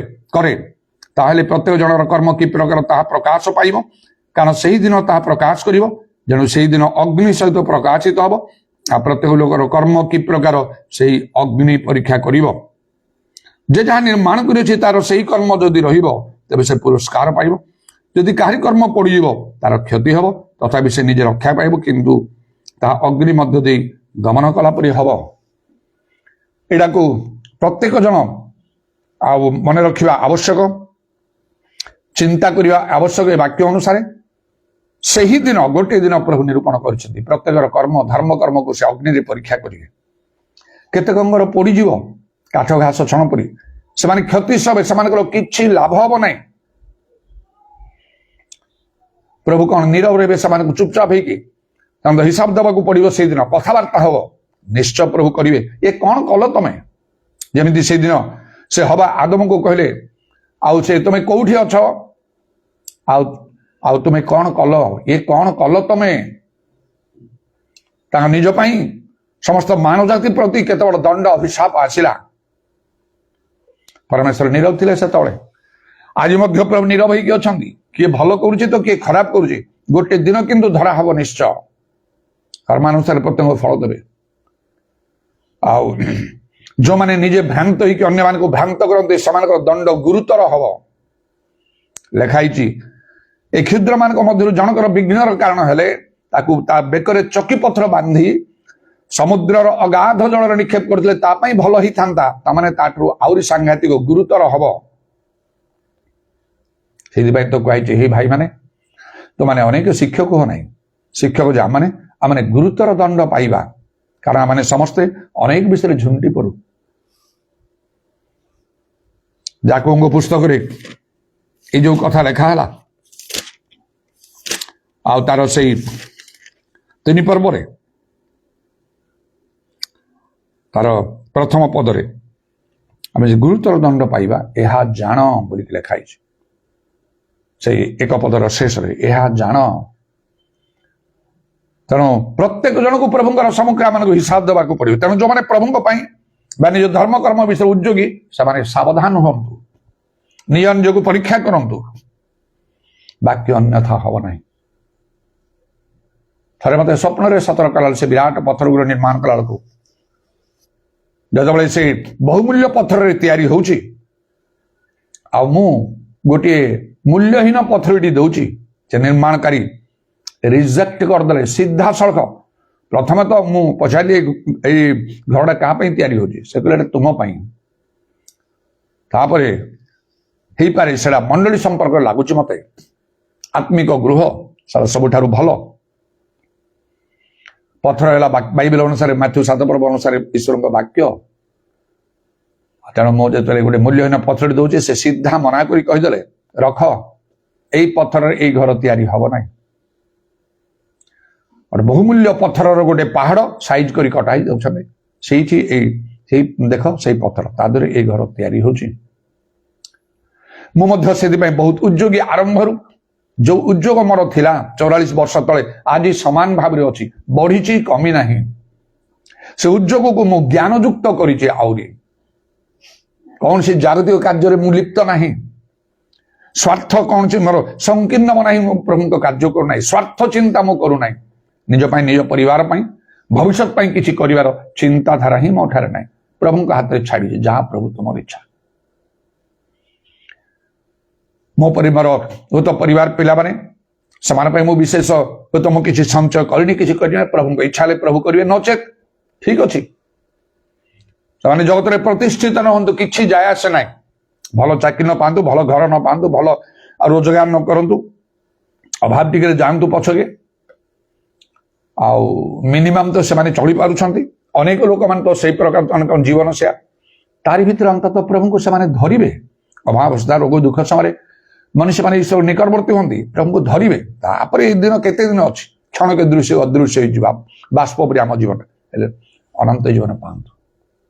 ତାହେଲେ ପ୍ରତ୍ୟେକ ଜଣର କର୍ମ କି ପ୍ରକାର ତାହା ପ୍ରକାଶ ପାଇବ, କାରଣ ସେହି ଦିନ ତାହା ପ୍ରକାଶ କରିବ, ଯେଣୁ ସେହି ଦିନ ଅଗ୍ନି ସହିତ ପ୍ରକାଶିତ ହବ। ଆଉ ପ୍ରତ୍ୟେକ ଲୋକର କର୍ମ କି ପ୍ରକାର ସେହି ଅଗ୍ନି ପରୀକ୍ଷା କରିବ। ଯେ ଯାହା ନିର୍ମାଣ କରିଅଛି ତାର ସେହି କର୍ମ ଯଦି ରହିବ, ତେବେ ସେ ପୁରସ୍କାର ପାଇବ। ଯଦି କାହାରି କର୍ମ ପଡ଼ିଯିବ, ତାର କ୍ଷତି ହେବ, ତଥାପି ସେ ନିଜେ ରକ୍ଷା ପାଇବ, କିନ୍ତୁ ତାହା ଅଗ୍ନି ମଧ୍ୟ ଦେଇ ଗମନ କଲା ପରି ହବ। ଏଇଟାକୁ ପ୍ରତ୍ୟେକ ଜଣ ଆଉ ମନେ ରଖିବା ଆବଶ୍ୟକ, ଚିନ୍ତା କରିବା ଆବଶ୍ୟକ। ଏ ବାକ୍ୟ ଅନୁସାରେ ସେହି ଦିନ ଗୋଟିଏ ଦିନ ପ୍ରଭୁ ନିରୂପଣ କରିଛନ୍ତି, ପ୍ରତ୍ୟେକର କର୍ମ ଧର୍ମ କର୍ମକୁ ସେ ଅଗ୍ନିରେ ପରୀକ୍ଷା କରିବେ। କେତେକଙ୍କର ପୋଡ଼ିଯିବ କାଠ ଘାସ ଛଣ ପରି, ସେମାନେ କ୍ଷତି ସବେ, ସେମାନଙ୍କର କିଛି ଲାଭ ହବ ନାହିଁ। ପ୍ରଭୁ କଣ ନୀରବ ରହିବେ? ସେମାନଙ୍କୁ ଚୁପଚାପ ହେଇକି ତାଙ୍କର ହିସାବ ଦେବାକୁ ପଡିବ। ସେଇଦିନ କଥାବାର୍ତ୍ତା ହବ, ନିଶ୍ଚୟ ପ୍ରଭୁ କରିବେ। ଏ କଣ କଲ ତମେ? ଯେମିତି ସେଇଦିନ ସେ ହବା ଆଦମକୁ କହିଲେ, ଆଉ ସେ ତମେ କୋଉଠି ଅଛ, ଆଉ ତୁମେ କଣ କଲ, ଏ କଣ କଲ ତମେ? ତାଙ୍କ ନିଜ ପାଇଁ ସମସ୍ତ ମାନବ ଜାତି ପ୍ରତି କେତେ ବଡ଼ ଦଣ୍ଡ ଅଭିଶାପ ଆସିଲା। ପରମେଶ୍ୱର ନୀରବ ଥିଲେ ସେତେବେଳେ, ଆଜି ମଧ୍ୟ ପ୍ରଭୁ ନୀରବ ହେଇକି ଅଛନ୍ତି। କିଏ ଭଲ କରୁଛି ତ କିଏ ଖରାପ କରୁଛି, ଗୋଟେ ଦିନ କିନ୍ତୁ ଧରା ହବ ନିଶ୍ଚୟ। କର୍ମାନୁସାରେ ପ୍ରତ୍ୟେକ ଫଳ ଦେବେ। ଆଉ ଯୋଉମାନେ ନିଜେ ଭ୍ରାନ୍ତ ହେଇକି ଅନ୍ୟମାନଙ୍କୁ ଭ୍ରାନ୍ତ କରନ୍ତି, ସେମାନଙ୍କର ଦଣ୍ଡ ଗୁରୁତର ହବ। ଲେଖା ହେଇଛି, ଏ କ୍ଷୁଦ୍ର ମାନଙ୍କ ମଧ୍ୟରୁ ଜଣଙ୍କର ବିଘ୍ନର କାରଣ ହେଲେ ତାକୁ ତା ବେକରେ ଚକି ପଥର ବାନ୍ଧି ସମୁଦ୍ରର ଅଗାଧ ଜଳରେ ନିକ୍ଷେପ କରିଥିଲେ ତା ପାଇଁ ଭଲ ହେଇଥାନ୍ତା। ତାମାନେ ତାଠାରୁ ଆହୁରି ସାଂଘାତିକ ଗୁରୁତର ହବ। ସେଇଥିପାଇଁ ତ କୁହାଯାଇଛି, ହେ ଭାଇମାନେ, ତୁମାନେ ଅନେକ ଶିକ୍ଷକ ହୋ ନାହିଁ, ଶିକ୍ଷକ ଯେ ଆମମାନେ ଗୁରୁତର ଦଣ୍ଡ ପାଇବା, କାରଣ ଆମମାନେ ସମସ୍ତେ ଅନେକ ବିଷୟରେ ଝୁଣ୍ଟି ପଡୁ। ଯାକୋବଙ୍କ ପୁସ୍ତକରେ ଏଇ ଯୋଉ କଥା ଲେଖା ହେଲା, ଆଉ ତାର ସେଇ 3 ପର୍ବରେ ତାର ପ୍ରଥମ ପଦରେ ଆମେ ଯେ ଗୁରୁତର ଦଣ୍ଡ ପାଇବା ଏହା ଜାଣ ବୋଲିକି ଲେଖା ହେଇଛି। ସେଇ 1 ପଦର ଶେଷରେ ଏହା ଜାଣ। ତେଣୁ ପ୍ରତ୍ୟେକ ଜଣକୁ ପ୍ରଭୁଙ୍କର ସମ୍ମୁଖରେ ଆମମାନଙ୍କୁ ହିସାବ ଦେବାକୁ ପଡିବ। ତେଣୁ ଯୋଉମାନେ ପ୍ରଭୁଙ୍କ ପାଇଁ ବା ନିଜ ଧର୍ମ କର୍ମ ବିଷୟରେ ଉଦ୍ଯୋଗୀ, ସେମାନେ ସାବଧାନ ହୁଅନ୍ତୁ, ନିଜ ନିଜକୁ ପରୀକ୍ଷା କରନ୍ତୁ, ବାକ୍ୟ ଅନ୍ୟଥା ହବ ନାହିଁ। ଥରେ ମତେ ସ୍ୱପ୍ନରେ ସତର୍କ କଲା, ସେ ବିରାଟ ପଥର ଗୁଡିକ ନିର୍ମାଣ କଲା ବେଳକୁ ଯେତେବେଳେ ସେ ବହୁମୂଲ୍ୟ ପଥରରେ ତିଆରି ହଉଛି, ଆଉ ମୁଁ ଗୋଟିଏ ମୂଲ୍ୟହୀନ ପଥରଟି ଦଉଛି, ସେ ନିର୍ମାଣକାରୀ ରିଜେକ୍ଟ କରିଦେଲେ ସିଧାସଳଖ। ପ୍ରଥମେ ତ ମୁଁ ପଚାରିଲି, ଏଇ ଘରଟା କାହା ପାଇଁ ତିଆରି ହଉଛି? ସେ କହିଲେ, ତୁମ ପାଇଁ। ତାପରେ ହେଇପାରେ ସେଟା ମଣ୍ଡଳୀ ସମ୍ପର୍କ ଲାଗୁଛି ମତେ, ଆତ୍ମିକ ଗୃହ ସେଟା ସବୁଠାରୁ ଭଲ ପଥର ହେଲା ବାଇବେଲ ଅନୁସାରେ, ମାଥ୍ୟୁ 7 ପର୍ବ ଅନୁସାରେ ଈଶ୍ୱରଙ୍କ ବାକ୍ୟ। ତେଣୁ ମୁଁ ଯେତେବେଳେ ଗୋଟେ ମୂଲ୍ୟହୀନ ପଥରଟି ଦଉଛି, ସେ ସିଧା ମନା କରି କହିଦେଲେ, ରଖ, ଏଇ ପଥରରେ ଏଇ ଘର ତିଆରି ହବ ନାହିଁ। ବହୁମୂଲ୍ୟ ପଥରର ଗୋଟେ ପାହାଡ ସାଇଜ କରି କଟା ହେଇ ଯାଉଛନ୍ତି, ସେଇଠି ସେଇ ଦେଖ ସେଇ ପଥର, ତା ଦେହରେ ଏଇ ଘର ତିଆରି ହଉଛି। ମୁଁ ମଧ୍ୟ ସେଥିପାଇଁ ବହୁତ ଉଦ୍ଯୋଗୀ ଆରମ୍ଭରୁ। ଯୋଉ ଉଦ୍ଯୋଗ ମୋର ଥିଲା 44 ବର୍ଷ ତଳେ, ଆଜି ସମାନ ଭାବରେ ଅଛି, ବଢିଛି, କମି ନାହିଁ। ସେ ଉଦ୍ଯୋଗକୁ ମୁଁ ଜ୍ଞାନ ଯୁକ୍ତ କରିଛି। ଆହୁରି କୌଣସି ଜାଗତିକ କାର୍ଯ୍ୟରେ ମୁଁ ଲିପ୍ତ ନାହିଁ। ସ୍ୱାର୍ଥ କୌଣସି ମୋର ସଂକୀର୍ଣ୍ଣ ନାହିଁ। ମୁଁ ପ୍ରଭୁଙ୍କ କାର୍ଯ୍ୟ କରୁନାହିଁ, ସ୍ୱାର୍ଥ ଚିନ୍ତା ମୁଁ କରୁନାହିଁ। ନିଜ ପାଇଁ, ନିଜ ପରିବାର ପାଇଁ, ଭବିଷ୍ୟତ ପାଇଁ କିଛି କରିବାର ଚିନ୍ତାଧାରା ହିଁ ମୋ ଠାରେ ନାହିଁ। ପ୍ରଭୁଙ୍କ ହାତରେ ଛାଡ଼ିଛି, ଯାହା ପ୍ରଭୁ ତୁମର ଇଚ୍ଛା। ମୋ ହୁଏତ ପରିବାର ପିଲାମାନେ, ସେମାନଙ୍କ ପାଇଁ ମୁଁ ବିଶେଷ ହୁଏତ ମୁଁ କିଛି ସଞ୍ଚୟ କରିନି, କିଛି କରିନି। ପ୍ରଭୁଙ୍କ ଇଚ୍ଛା ହେଲେ ପ୍ରଭୁ କରିବେ, ନଚେତ୍ ଠିକ ଅଛି, ସେମାନେ ଜଗତରେ ପ୍ରତିଷ୍ଠିତ ନ ହୁଅନ୍ତୁ, କିଛି ଯାଏ ଆସେ ନାହିଁ। ଭଲ ଚାକିରି ନ ପାଆନ୍ତୁ, ଭଲ ଘର ନ ପାଆନ୍ତୁ, ଭଲ ରୋଜଗାର ନ କରନ୍ତୁ, ଅଭାବ ଟିକେ ଯାଆନ୍ତୁ ପଛକେ ଆଉ ମିନିମମ୍ ତ ସେମାନେ ଚଳିପାରୁଛନ୍ତି। ଅନେକ ଲୋକମାନେ ତ ସେଇ ପ୍ରକାର ଅନେକ ଜୀବନ ସେୟା ତାରି ଭିତରେ ଅନ୍ତତଃ ପ୍ରଭୁଙ୍କୁ ସେମାନେ ଧରିବେ। ଅଭାବସ୍ଥା ରୋଗ ଦୁଃଖ ସମୟରେ ମନୁଷ୍ୟମାନେ ଈଶ୍ୱର ନିକଟବର୍ତ୍ତୀ ହୁଅନ୍ତି, ପ୍ରଭୁଙ୍କୁ ଧରିବେ। ତାପରେ ଏଇ ଦିନ କେତେ ଦିନ ଅଛି, କ୍ଷଣକେ ଦୃଶ୍ୟ ଅଦୃଶ୍ୟ ହେଇଯିବା ବାଷ୍ପ ପରି ଆମ ଜୀବନ, ହେଲେ ଅନନ୍ତ ଜୀବନ ପାଆନ୍ତୁ।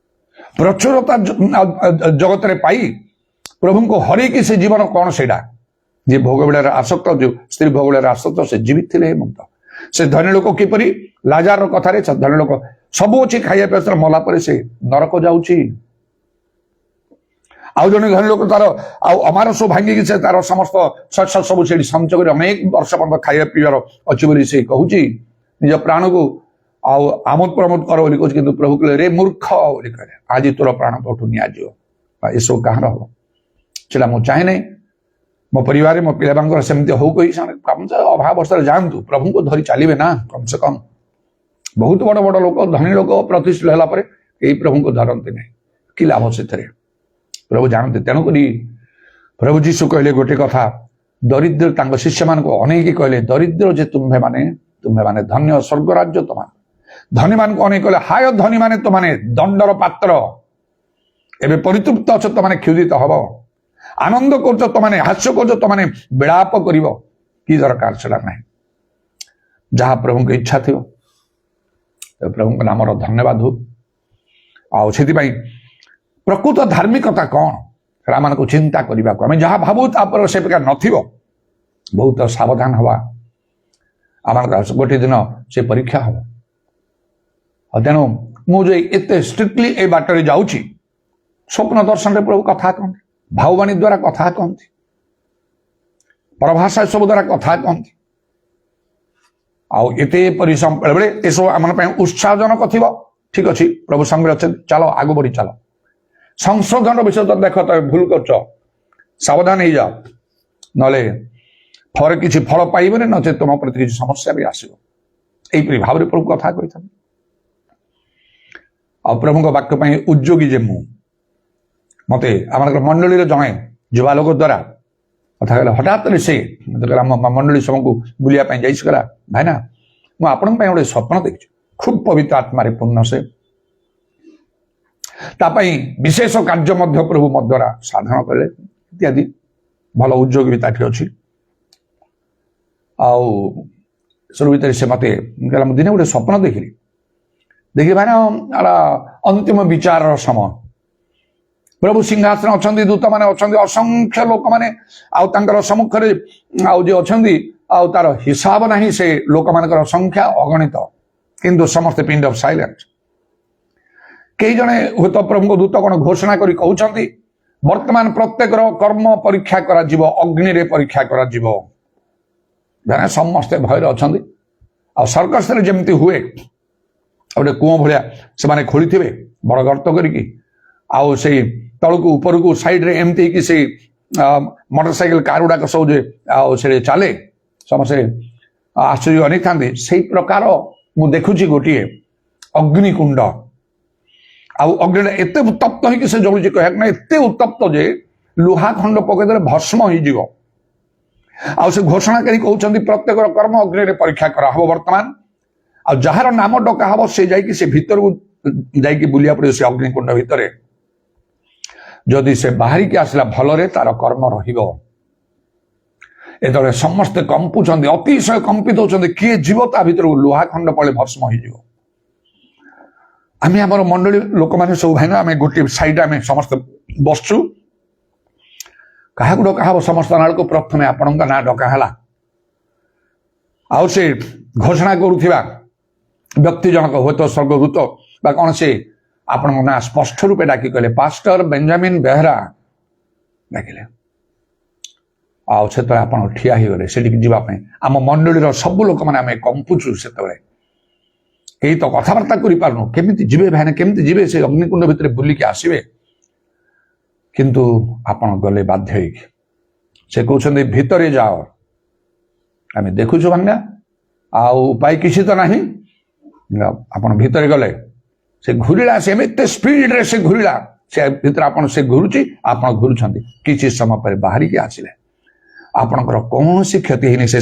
ପ୍ରଚୁରତା ଜଗତରେ ପାଇ ପ୍ରଭୁଙ୍କୁ ହରେଇକି ସେ ଜୀବନ କ'ଣ ସେଇଟା? ଯେ ଭୋଗ ବିଳାରେ ଆସକ୍ତ, ଯୋଉ ସ୍ତ୍ରୀ ଭୋଗ ବିଳାରେ ଆସକ୍ତ, ସେ ଜୀବିତ ଥିଲେ ମୁକ୍ତ। ସେ ଧନୀ ଲୋକ କିପରି ଲାଜାରର କଥାରେ, ସେ ଧନୀ ଲୋକ ସବୁ ଅଛି ଖାଇବା ପିଇବା, ମଲା ପରେ ସେ ନରକ ଯାଉଛି। ଆଉ ଜଣେ ଧନୀ ଲୋକ ତାର ଆଉ ଅମାର ସବୁ ଭାଙ୍ଗିକି ସେ ତାର ସମସ୍ତ ଶସ୍ୟ ସବୁ ସେଠି ସଞ୍ଚୟ କରି ଅନେକ ବର୍ଷ ପର୍ଯ୍ୟନ୍ତ ଖାଇବା ପିଇବାର ଅଛି ବୋଲି ସେ କହୁଛି, ନିଜ ପ୍ରାଣକୁ ଆଉ ଆମୋଦ ପ୍ରମୋଦ କର ବୋଲି କହୁଛି। କିନ୍ତୁ ପ୍ରଭୁ କହିଲେ ରେ ମୂର୍ଖ ବୋଲି କହିଲେ, ଆଜି ତୋର ପ୍ରାଣ ତୋଠୁ ନିଆଯିବ। ଏସବୁ କାହାର ହବ? ସେଟା ମୁଁ ଚାହେଁ ନାହିଁ ମୋ ପରିବାରରେ ମୋ ପିଲାମାନଙ୍କର ସେମିତି ହଉ କହି ସେମାନେ ଅଭାବ ଅବସ୍ଥାରେ ଯାଆନ୍ତୁ, ପ୍ରଭୁଙ୍କୁ ଧରି ଚାଲିବେ ନା। କମ ସେ କମ ବହୁତ ବଡ ବଡ ଲୋକ, ଧନୀ ଲୋକ ପ୍ରତିଷ୍ଠିତ ହେଲା ପରେ ଏଇ ପ୍ରଭୁଙ୍କୁ ଧରନ୍ତି ନାହିଁ, କି ଲାଭ ସେଥିରେ? ପ୍ରଭୁ ଜାଣନ୍ତି। ତେଣୁକରି ପ୍ରଭୁ ଯୀଶୁ କହିଲେ ଗୋଟେ କଥା, ଦରିଦ୍ର ତାଙ୍କ ଶିଷ୍ୟମାନଙ୍କୁ ଅନେକ କହିଲେ, ଦରିଦ୍ର ଯେ ତୁମ୍ଭେମାନେ ଧନ୍ୟ, ସ୍ୱର୍ଗ ରାଜ୍ୟ ତମା। ଧନୀମାନଙ୍କୁ ଅନେକ କହିଲେ, ହାୟ ଧନୀମାନେ ତୁମମାନେ ଦଣ୍ଡର ପାତ୍ର, ଏବେ ପରିତୃପ୍ତ ଅଛ, ତମାନେ କ୍ଷୁଧିତ ହବ। ଆନନ୍ଦ କରୁଛ ତମାନେ, ହାସ୍ୟ କରୁଛ ତମାନେ, ବିଳାପ କରିବ, କି ଦରକାର ସେଟା ନାହିଁ। ଯାହା ପ୍ରଭୁଙ୍କ ଇଚ୍ଛା ଥିବ, ପ୍ରଭୁଙ୍କ ନାମର ଧନ୍ୟବାଦ ହଉ। ଆଉ ସେଥିପାଇଁ ପ୍ରକୃତ ଧାର୍ମିକତା କ'ଣ ସେଟା ଆମମାନଙ୍କୁ ଚିନ୍ତା କରିବାକୁ, ଆମେ ଯାହା ଭାବୁ ତାପରେ ସେ ପ୍ରକାର ନଥିବ, ବହୁତ ସାବଧାନ ହବା। ଆମର ଗୋଟିଏ ଦିନ ସେ ପରୀକ୍ଷା ହବ। ତେଣୁ ମୁଁ ଯେ ଏତେ ଷ୍ଟ୍ରିକ୍ଟଲି ଏ ବାଟରେ ଯାଉଛି, ସ୍ୱପ୍ନ ଦର୍ଶନରେ ପ୍ରଭୁ କଥା କହନ୍ତି, ଭାବବାଣୀ ଦ୍ୱାରା କଥା କହନ୍ତି, ପରଭାଷା ସବୁ ଦ୍ୱାରା କଥା କହନ୍ତି। ଆଉ ଏତେ ପରିଶ୍ରମ ବେଳେବେଳେ ଏସବୁ ଆମ ପାଇଁ ଉତ୍ସାହଜନକ ଥିବ, ଠିକ ଅଛି, ପ୍ରଭୁ ସଙ୍ଗରେ ଅଛନ୍ତି, ଚାଲ ଆଗୁ ବଢି ଚାଲ। ସଂଶୋଧନ ବିଷୟ ତ ଦେଖ, ତମେ ଭୁଲ କରୁଛ, ସାବଧାନ ହେଇଯାଅ, ନହେଲେ ଫଳ କିଛି ଫଳ ପାଇବନି, ନଚେତ ତୁମ ପ୍ରତି କିଛି ସମସ୍ୟା ବି ଆସିବ। ଏଇପରି ଭାବରେ ପ୍ରଭୁ କଥା କହିଥାନ୍ତି। ଆଉ ପ୍ରଭୁଙ୍କ ବାକ୍ୟ ପାଇଁ ଉଦ୍ଯୋଗୀ ଯେ ମୁଁ, ମତେ ଆମର ମଣ୍ଡଳୀର ଜଣେ ଯୁବା ଲୋକ ଦ୍ୱାରା କଥା କହିଲା, ହଠାତରେ ସେ ମତେ କହିଲା, ଆମ ମଣ୍ଡଳୀ ସବୁକୁ ବୁଲିବା ପାଇଁ ଯାଇଛି, କହିଲା ଭାଇନା ମୁଁ ଆପଣଙ୍କ ପାଇଁ ଗୋଟେ ସ୍ୱପ୍ନ ଦେଖିଛି, ଖୁବ୍ ପବିତ୍ର ଆତ୍ମାରେ ପୂର୍ଣ୍ଣ, ସେ ତା ପାଇଁ ବିଶେଷ କାର୍ଯ୍ୟ ମଧ୍ୟ ପ୍ରଭୁ ମୋ ଦ୍ୱାରା ସାଧନ କଲେ ଇତ୍ୟାଦି। ଭଲ ଉଦ୍ଯୋଗ ବି ତାଠି ଅଛି। ଆଉ ସବୁ ଭିତରେ ସେ ମତେ କହିଲା, ମୁଁ ଦିନେ ଗୋଟେ ସ୍ୱପ୍ନ ଦେଖିଲି ଭାଇନା, ଅନ୍ତିମ ବିଚାରର ସମୟ, ପ୍ରଭୁ ସିଂହାସନ ଅଛନ୍ତି, ଦୂତମାନେ ଅଛନ୍ତି, ଅସଂଖ୍ୟ ଲୋକମାନେ ଆଉ ତାଙ୍କର ସମ୍ମୁଖରେ ଆଉ ଯେ ଅଛନ୍ତି, ଆଉ ତାର ହିସାବ ନାହିଁ, ସେ ଲୋକମାନଙ୍କର ସଂଖ୍ୟା ଅଗଣିତ, କିନ୍ତୁ ସମସ୍ତେ ପିଣ୍ଡ ଅଫ୍ ସାଇଲେଣ୍ଟ। କେହି ଜଣେ ହୁଏତ ପ୍ରଭୁଙ୍କ ଦୂତ କ'ଣ ଘୋଷଣା କରି କହୁଛନ୍ତି, ବର୍ତ୍ତମାନ ପ୍ରତ୍ୟେକର କର୍ମ ପରୀକ୍ଷା କରାଯିବ, ଅଗ୍ନିରେ ପରୀକ୍ଷା କରାଯିବ। ସମସ୍ତେ ଭୟରେ ଅଛନ୍ତି। ଆଉ ସର୍କସରେ ଯେମିତି ହୁଏ, ଗୋଟେ କୂଅ ଭଳିଆ ସେମାନେ ଖୋଳିଥିବେ ବଡ ଗର୍ତ୍ତ କରିକି, ଆଉ ସେଇ ତଳକୁ ଉପରକୁ ସାଇଡରେ ଏମିତି ହେଇକି ସେଇ ମୋଟର ସାଇକେଲ କାର ଗୁଡାକ ସବୁ ଯେ ଆଉ ସେ ଚାଲେ, ସମସ୍ତେ ଆଶ୍ଚର୍ଯ୍ୟ ଅନେଇଥାନ୍ତି। ସେଇ ପ୍ରକାର ମୁଁ ଦେଖୁଛି ଗୋଟିଏ ଅଗ୍ନିକୁଣ୍ଡ। ଆଉ ଅଗ୍ନିଟା ଏତେ ଉତ୍ତପ୍ତ ହେଇକି ସେ ଜଳୁଛି, କହିବାକୁ ନା ଏତେ ଉତ୍ତପ୍ତ ଯେ ଲୁହା ଖଣ୍ଡ ପକେଇଦେଲେ ଭସ୍ମ ହେଇଯିବ। ଆଉ ସେ ଘୋଷଣା କରି କହୁଛନ୍ତି, ପ୍ରତ୍ୟେକର କର୍ମ ଅଗ୍ନିରେ ପରୀକ୍ଷା କରାହବ ବର୍ତ୍ତମାନ। ଆଉ ଯାହାର ନାମ ଡକା ହବ, ସେ ଯାଇକି ସେ ଭିତରକୁ ଯାଇକି ବୁଲିବା ପଡିବ, ସେ ଅଗ୍ନିକୁଣ୍ଡ ଭିତରେ। ଯଦି ସେ ବାହାରିକି ଆସିଲା ଭଲରେ, ତାର କର୍ମ ରହିବ। ଯେତେବେଳେ ସମସ୍ତେ କମ୍ପୁଛନ୍ତି, ଅତିଶୟ କମ୍ପିତ ହଉଛନ୍ତି, କିଏ ଯିବ ତା ଭିତରକୁ, ଲୁହା ଖଣ୍ଡ ପଳେ ଭସ୍ମ ହେଇଯିବ। ଆମେ ଆମର ମଣ୍ଡଳୀ ଲୋକମାନେ ସବୁ ଭାଇନା, ଆମେ ଗୋଟିଏ ସାଇଡରେ ଆମେ ସମସ୍ତେ ବସଛୁ। କାହାକୁ ଡକା ହବ? ସମସ୍ତ ନାଳକୁ ପ୍ରଥମେ ଆପଣଙ୍କ ନାଁ ଡକା ହେଲା। ଆଉ ସେ ଘୋଷଣା କରୁଥିବା ବ୍ୟକ୍ତି ଜଣକ ହୁଏତ ସ୍ୱର୍ଗଦୂତ ବା କଣ, ସେ ଆପଣଙ୍କ ନାଁ ସ୍ପଷ୍ଟ ରୂପେ ଡାକି କହିଲେ, ପାଷ୍ଟର ବେଞ୍ଜାମିନ ବେହେରା ଡାକିଲେ। ଆଉ ସେତେବେଳେ ଆପଣ ଠିଆ ହେଇଗଲେ ସେଠିକି ଯିବା ପାଇଁ। ଆମ ମଣ୍ଡଳୀର ସବୁ ଲୋକମାନେ ଆମେ କମ୍ପୁଛୁ ସେତେବେଳେ, କେହି ତ କଥାବାର୍ତ୍ତା କରିପାରୁନୁ, କେମିତି ଯିବେ ଭାଇନା, କେମିତି ଯିବେ ସେ ଅଗ୍ନିକୁଣ୍ଡ ଭିତରେ ବୁଲିକି ଆସିବେ। କିନ୍ତୁ ଆପଣ ଗଲେ ବାଧ୍ୟ ହେଇକି। ସେ କହୁଛନ୍ତି ଭିତରେ ଯାଅ। ଆମେ ଦେଖୁଛୁ ଭାଇନା, ଆଉ ଉପାୟ କିଛି ତ ନାହିଁ। ଆପଣ ଭିତରେ ଗଲେ, ସେ ଘୁରିଲା, ସେ ଏତେ ସ୍ପିଡରେ ସେ ଘୁରିଲା, ସେ ଭିତରେ ଆପଣ ସେ ଘୁରୁଛି, ଆପଣ ଘୁରୁଛନ୍ତି। କିଛି ସମୟ ପରେ ବାହାରିକି ଆସିଲେ। ଆପଣଙ୍କର କୌଣସି କ୍ଷତି ହେଇନି। ସେ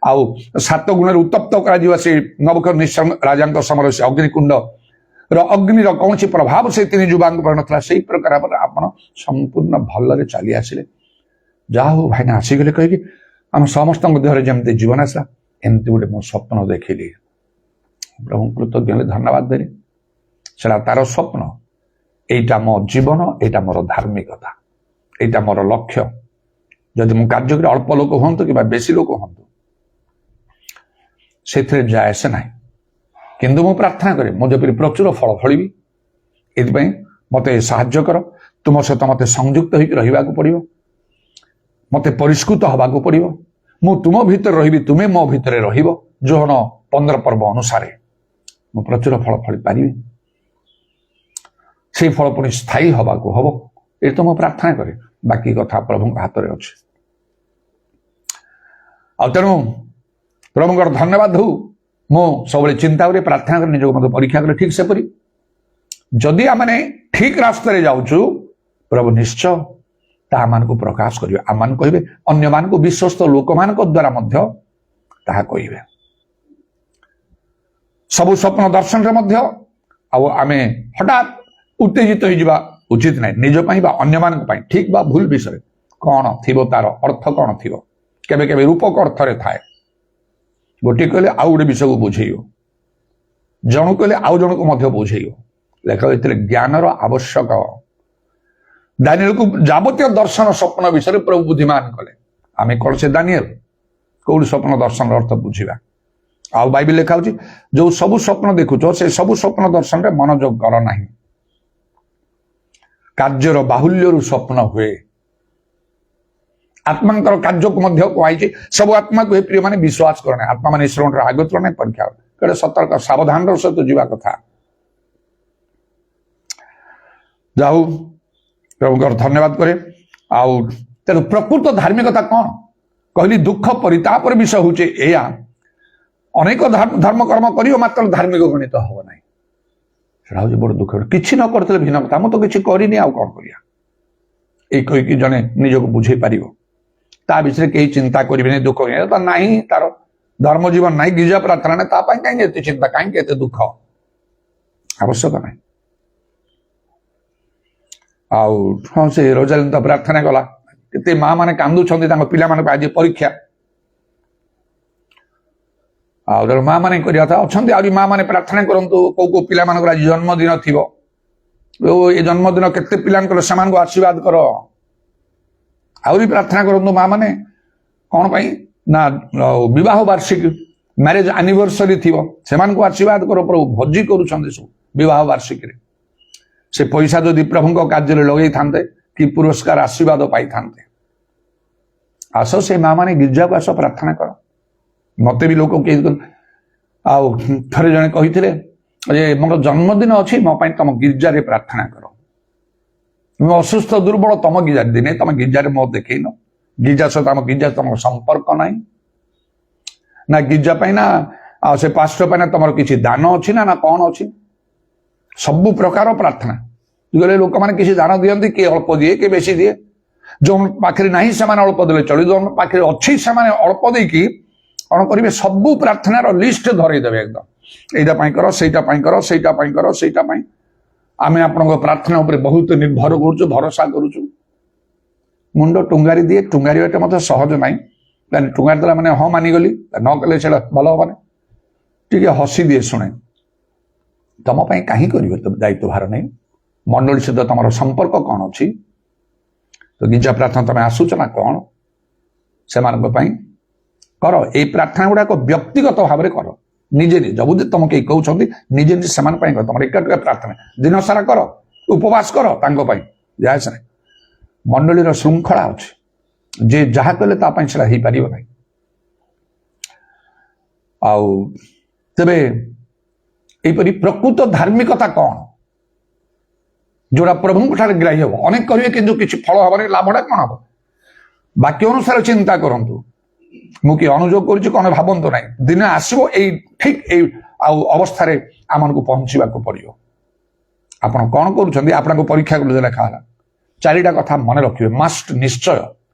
ଆଉ 7 ଗୁଣରେ ଉତ୍ତପ୍ତ କରାଯିବା ସେ ନବୁକଦ୍ନେସର ରାଜାଙ୍କ ସମୟରେ ସେ ଅଗ୍ନିକୁଣ୍ଡ ଅଗ୍ନିର କୌଣସି ପ୍ରଭାବ ସେ 3 ଯୁବାଙ୍କୁ ପଡ଼ିନଥିଲା। ସେଇ ପ୍ରକାର ଭାବରେ ଆପଣ ସମ୍ପୂର୍ଣ୍ଣ ଭଲରେ ଚାଲି ଆସିଲେ। ଯାହା ହଉ ଭାଇନା ଆସିଗଲେ କହିକି ଆମ ସମସ୍ତଙ୍କ ଦେହରେ ଯେମିତି ଜୀବନ ଆସିଲା, ଏମିତି ଗୋଟେ ମୁଁ ସ୍ୱପ୍ନ ଦେଖିଲି। ପ୍ରଭୁ କୃତଜ୍ଞ ହେଲେ, ଧନ୍ୟବାଦ ଦେଲି। ସେଟା ତାର ସ୍ୱପ୍ନ, ଏଇଟା ମୋ ଜୀବନ, ଏଇଟା ମୋର ଧାର୍ମିକତା, ଏଇଟା ମୋର ଲକ୍ଷ୍ୟ। ଯଦି ମୁଁ କାର୍ଯ୍ୟ କରି ଅଳ୍ପ ଲୋକ ହୁଅନ୍ତୁ କିମ୍ବା ବେଶୀ ଲୋକ ହୁଅନ୍ତୁ, ସେଥିରେ ଯାଏ ଆସେ ନାହିଁ। କିନ୍ତୁ ମୁଁ ପ୍ରାର୍ଥନା କରେ ମୁଁ ଯେପରି ପ୍ରଚୁର ଫଳ ଫଳିବି। ଏଥିପାଇଁ ମୋତେ ସାହାଯ୍ୟ କର। ତୁମ ସହିତ ମୋତେ ସଂଯୁକ୍ତ ହୋଇକି ରହିବାକୁ ପଡ଼ିବ, ମୋତେ ପରିଷ୍କୃତ ହେବାକୁ ପଡ଼ିବ। ମୁଁ ତୁମ ଭିତରେ ରହିବି, ତୁମେ ମୋ ଭିତରେ ରହିବ। ଯୋହନ 15 ପର୍ବ ଅନୁସାରେ ମୁଁ ପ୍ରଚୁର ଫଳ ଫଳି ପାରିବି। ସେଇ ଫଳ ପୁଣି ସ୍ଥାୟୀ ହେବାକୁ ହବ। ଏ ତ ମୁଁ ପ୍ରାର୍ଥନା କରେ। ବାକି କଥା ପ୍ରଭୁଙ୍କ ହାତରେ ଅଛି। ଆଉ ତେଣୁ ପ୍ରଭୁଙ୍କର ଧନ୍ୟବାଦ ହଉ। ମୁଁ ସବୁବେଳେ ଚିନ୍ତା କରେ, ପ୍ରାର୍ଥନା କରି ନିଜକୁ ମଧ୍ୟ ପରୀକ୍ଷା କରେ। ଠିକ୍ ସେପରି ଯଦି ଆମେ ଠିକ୍ ରାସ୍ତାରେ ଯାଉଛୁ, ପ୍ରଭୁ ନିଶ୍ଚୟ ତାହା ମାନଙ୍କୁ ପ୍ରକାଶ କରିବେ। ଆମମାନଙ୍କୁ କହିବେ, ଅନ୍ୟମାନଙ୍କୁ ବିଶ୍ୱସ୍ତ ଲୋକମାନଙ୍କ ଦ୍ୱାରା ମଧ୍ୟ ତାହା କହିବେ। ସବୁ ସ୍ୱପ୍ନ ଦର୍ଶନରେ ମଧ୍ୟ ଆଉ ଆମେ ହଠାତ୍ ଉତ୍ତେଜିତ ହୋଇଯିବା ଉଚିତ ନାହିଁ। ନିଜ ପାଇଁ ବା ଅନ୍ୟମାନଙ୍କ ପାଇଁ ଠିକ୍ ବା ଭୁଲ ବିଷୟରେ କ'ଣ ଥିବ, ତାର ଅର୍ଥ କ'ଣ ଥିବ। କେବେ କେବେ ରୂପକ ଅର୍ଥରେ ଥାଏ। ଗୋଟିଏ କହିଲେ ଆଉ ଗୋଟେ ବିଷୟକୁ ବୁଝେଇବ, ଜଣକୁ କହିଲେ ଆଉ ଜଣକୁ ମଧ୍ୟ ବୁଝେଇବ। ଲେଖା ହୋଇଥିଲେ ଜ୍ଞାନର ଆବଶ୍ୟକ। ଦାନିଏଲକୁ ଯାବତୀୟ ଦର୍ଶନ ସ୍ୱପ୍ନ ବିଷୟରେ ପ୍ରଭୁ ବୁଦ୍ଧିମାନ କଲେ। ଆମେ କ'ଣ ସେ ଦାନିଏଲ? କୋଉଠି ସ୍ୱପ୍ନ ଦର୍ଶନର ଅର୍ଥ ବୁଝିବା। ଆଉ ବାଇବେଲ ଲେଖା ହେଉଛି, ଯୋଉ ସବୁ ସ୍ୱପ୍ନ ଦେଖୁଛ ସେ ସବୁ ସ୍ୱପ୍ନ ଦର୍ଶନରେ ମନୋଯୋଗ କର ନାହିଁ। କାର୍ଯ୍ୟର ବାହୁଲ୍ୟରୁ ସ୍ୱପ୍ନ ହୁଏ। ଆତ୍ମାଙ୍କର କାର୍ଯ୍ୟକୁ ମଧ୍ୟ କୁହାଯାଇଛି, ସବୁ ଆତ୍ମାକୁ ଏ ପ୍ରିୟ ମାନେ ବିଶ୍ୱାସ କର ନାହିଁ। ଆତ୍ମା ମାନେ ଈଶ୍ୱରଙ୍କର ଆଗତ୍ର ନାହିଁ, ପରୀକ୍ଷା କେଡ଼େ ସତର୍କ ସାବଧାନର ସହିତ ଯିବା କଥା। ଯାହା ହଉ ପ୍ରଭୁଙ୍କର ଧନ୍ୟବାଦ କରେ। ଆଉ ତେଣୁ ପ୍ରକୃତ ଧାର୍ମିକତା କ'ଣ କହିଲି, ଦୁଃଖ ପରିତାପର ବିଷୟ ହେଉଛି ଏଇଆ, ଅନେକ ଧର୍ମକର୍ମ କରିବ ମାତ୍ର ଧାର୍ମିକ ଗଣିତ ହବ ନାହିଁ। ସେଟା ହେଉଛି ବଡ଼ ଦୁଃଖ। କିଛି ନ କରିଥିଲେ ଭିନ୍ନ କଥା, ମୁଁ ତ କିଛି କରିନି ଆଉ କ'ଣ କରିବା, ଏଇ କହିକି ଜଣେ ନିଜକୁ ବୁଝେଇ ପାରିବ। ତା ବିଷୟରେ କେହି ଚିନ୍ତା କରିବେନି, ଦୁଃଖ ନାହିଁ, ତାର ଧର୍ମ ଜୀବନ ନାହିଁ, ଗିର୍ଜା ପ୍ରାର୍ଥନା ନାହିଁ, ତା ପାଇଁ କାହିଁକି ଏତେ ଚିନ୍ତା, କାହିଁକି ଏତେ ଦୁଃଖ, ଆବଶ୍ୟକ ନାହିଁ। ଆଉ ହଁ, ସେ ରୋଜାଲିନ୍ ତ ପ୍ରାର୍ଥନା କଲା, କେତେ ମା ମାନେ କାନ୍ଦୁଛନ୍ତି ତାଙ୍କ ପିଲାମାନଙ୍କ ଆଜି ପରୀକ୍ଷା। ଆଉ ତେଣୁ ମା ମାନେ କରିବା କଥା ଅଛନ୍ତି, ଆହୁରି ମା ମାନେ ପ୍ରାର୍ଥନା କରନ୍ତୁ। କୋଉ କୋଉ ପିଲାମାନଙ୍କର ଆଜି ଜନ୍ମଦିନ ଥିବ, ଏ ଜନ୍ମଦିନ କେତେ ପିଲାଙ୍କର, ସେମାନଙ୍କୁ ଆଶୀର୍ବାଦ କର। ଆହୁରି ପ୍ରାର୍ଥନା କରନ୍ତୁ ମା ମାନେ। କ'ଣ ପାଇଁ ନା ବିବାହ ବାର୍ଷିକୀ, ମ୍ୟାରେଜ ଆନିଭର୍ସରୀ ଥିବ, ସେମାନଙ୍କୁ ଆଶୀର୍ବାଦ କର। ପ୍ରଭୁ ଭୋଜି କରୁଛନ୍ତି ସବୁ ବିବାହ ବାର୍ଷିକୀରେ। ସେ ପଇସା ଯଦି ପ୍ରଭୁଙ୍କ କାର୍ଯ୍ୟରେ ଲଗେଇଥାନ୍ତେ କି ପୁରସ୍କାର ଆଶୀର୍ବାଦ ପାଇଥାନ୍ତେ। ଆସ ସେ ମା ମାନେ ଗିର୍ଜାକୁ ଆସ, ପ୍ରାର୍ଥନା କର। ମତେ ବି ଲୋକ କେହି, ଆଉ ଥରେ ଜଣେ କହିଥିଲେ ଯେ ମୋର ଜନ୍ମଦିନ ଅଛି, ମୋ ପାଇଁ ତମ ଗିର୍ଜାରେ ପ୍ରାର୍ଥନା କର। ମୁଁ ଅସୁସ୍ଥ ଦୁର୍ବଳ, ତମ ଗିର୍ଜାରେ ଦିନେ ତମ ଗିର୍ଜାରେ ମୋ ଦେଖେଇନ। ଗିର୍ଜା ସହିତ ଆମ ଗିର୍ଜା ତମର ସମ୍ପର୍କ ନାହିଁ ନା, ଗିର୍ଜା ପାଇଁ ନା ଆଉ ସେ ପାଷ୍ଟର ପାଇଁ ନା ତମର କିଛି ଦାନ ଅଛି ନା କ'ଣ ଅଛି। ସବୁ ପ୍ରକାର ପ୍ରାର୍ଥନା ଗଲେ ଲୋକମାନେ କିଛି ଦାନ ଦିଅନ୍ତି, କିଏ ଅଳ୍ପ ଦିଏ, କିଏ ବେଶୀ ଦିଏ। ଯୋଉ ପାଖରେ ନାହିଁ ସେମାନେ ଅଳ୍ପ ଦେଲେ ଚଳିବ, ଯୋଉ ପାଖରେ ଅଛି ସେମାନେ ଅଳ୍ପ ଦେଇକି କ'ଣ କରିବେ, ସବୁ ପ୍ରାର୍ଥନାର ଲିଷ୍ଟ ଧରେଇଦେବେ ଏକଦମ। ଏଇଟା ପାଇଁ କର, ସେଇଟା ପାଇଁ କର, ସେଇଟା ପାଇଁ କର, ସେଇଟା ପାଇଁ। ଆମେ ଆପଣଙ୍କ ପ୍ରାର୍ଥନା ଉପରେ ବହୁତ ନିର୍ଭର କରୁଛୁ, ଭରସା କରୁଛୁ। ମୁଣ୍ଡ ଟୁଙ୍ଗାରି ଦିଏ, ଟୁଙ୍ଗାରିବାଟା ମଧ୍ୟ ସହଜ ନାହିଁ। ଟୁଙ୍ଗାରି ଦେଲା ମାନେ ହଁ ମାନିଗଲି, ନ କଲେ ସେଇଟା ଭଲ ହବନି। ଟିକେ ହସି ଦିଏ, ଶୁଣେ, ତମ ପାଇଁ କାହିଁ କରିବେ, ଦାୟିତ୍ୱ ଭାର ନାହିଁ। ମଣ୍ଡଳୀ ସହିତ ତମର ସମ୍ପର୍କ କ'ଣ ଅଛି? ତ ଗିର୍ଜା ପ୍ରାର୍ଥନା ତମେ ଆସୁଛ ନା କ'ଣ? ସେମାନଙ୍କ ପାଇଁ କର। ଏଇ ପ୍ରାର୍ଥନା ଗୁଡାକ ବ୍ୟକ୍ତିଗତ ଭାବରେ କର, ନିଜେ ନିଜେ। ଯଦି ତମ କେହି କହୁଛନ୍ତି, ନିଜେ ନିଜେ ସେମାନଙ୍କ ପାଇଁ କର। ତମର ଏକାଟିଆ ପ୍ରାର୍ଥନା ଦିନ ସାରା କର, ଉପବାସ କର ତାଙ୍କ ପାଇଁ, ଯାହା ନାହିଁ। ମଣ୍ଡଳୀର ଶୃଙ୍ଖଳା ଅଛି, ଯେ ଯାହା କଲେ ତା ପାଇଁ ସେଟା ହେଇପାରିବ ନାହିଁ। ଆଉ ତେବେ ଏହିପରି ପ୍ରକୃତ ଧାର୍ମିକତା କ'ଣ, ଯୋଉଟା ପ୍ରଭୁଙ୍କ ଠାରେ ଗ୍ରାହ୍ୟ ହବ। ଅନେକ କରିବେ କିନ୍ତୁ କିଛି ଫଳ ହବନି, ଲାଭଟା କ'ଣ ହବ? ବାକ୍ୟ ଅନୁସାରେ ଚିନ୍ତା କରନ୍ତୁ। ମୁଁ କି ଅନୁଯୋଗ କରୁଛି କ'ଣ ଭାବନ୍ତୁ ନାହିଁ। ଦିନେ ଆସିବ ଏଇ ଠିକ ଏଇ ଆଉ ଅବସ୍ଥାରେ ଆମକୁ ପହଞ୍ଚିବାକୁ ପଡିବ। ଆପଣ କ'ଣ କରୁଛନ୍ତି? ଆପଣଙ୍କୁ ପରୀକ୍ଷା କଲେ ଲେଖା ହେଲା 4ଟା କଥା ମନେ ରଖିବେ, ମାଷ୍ଟ, ନିଶ୍ଚୟ।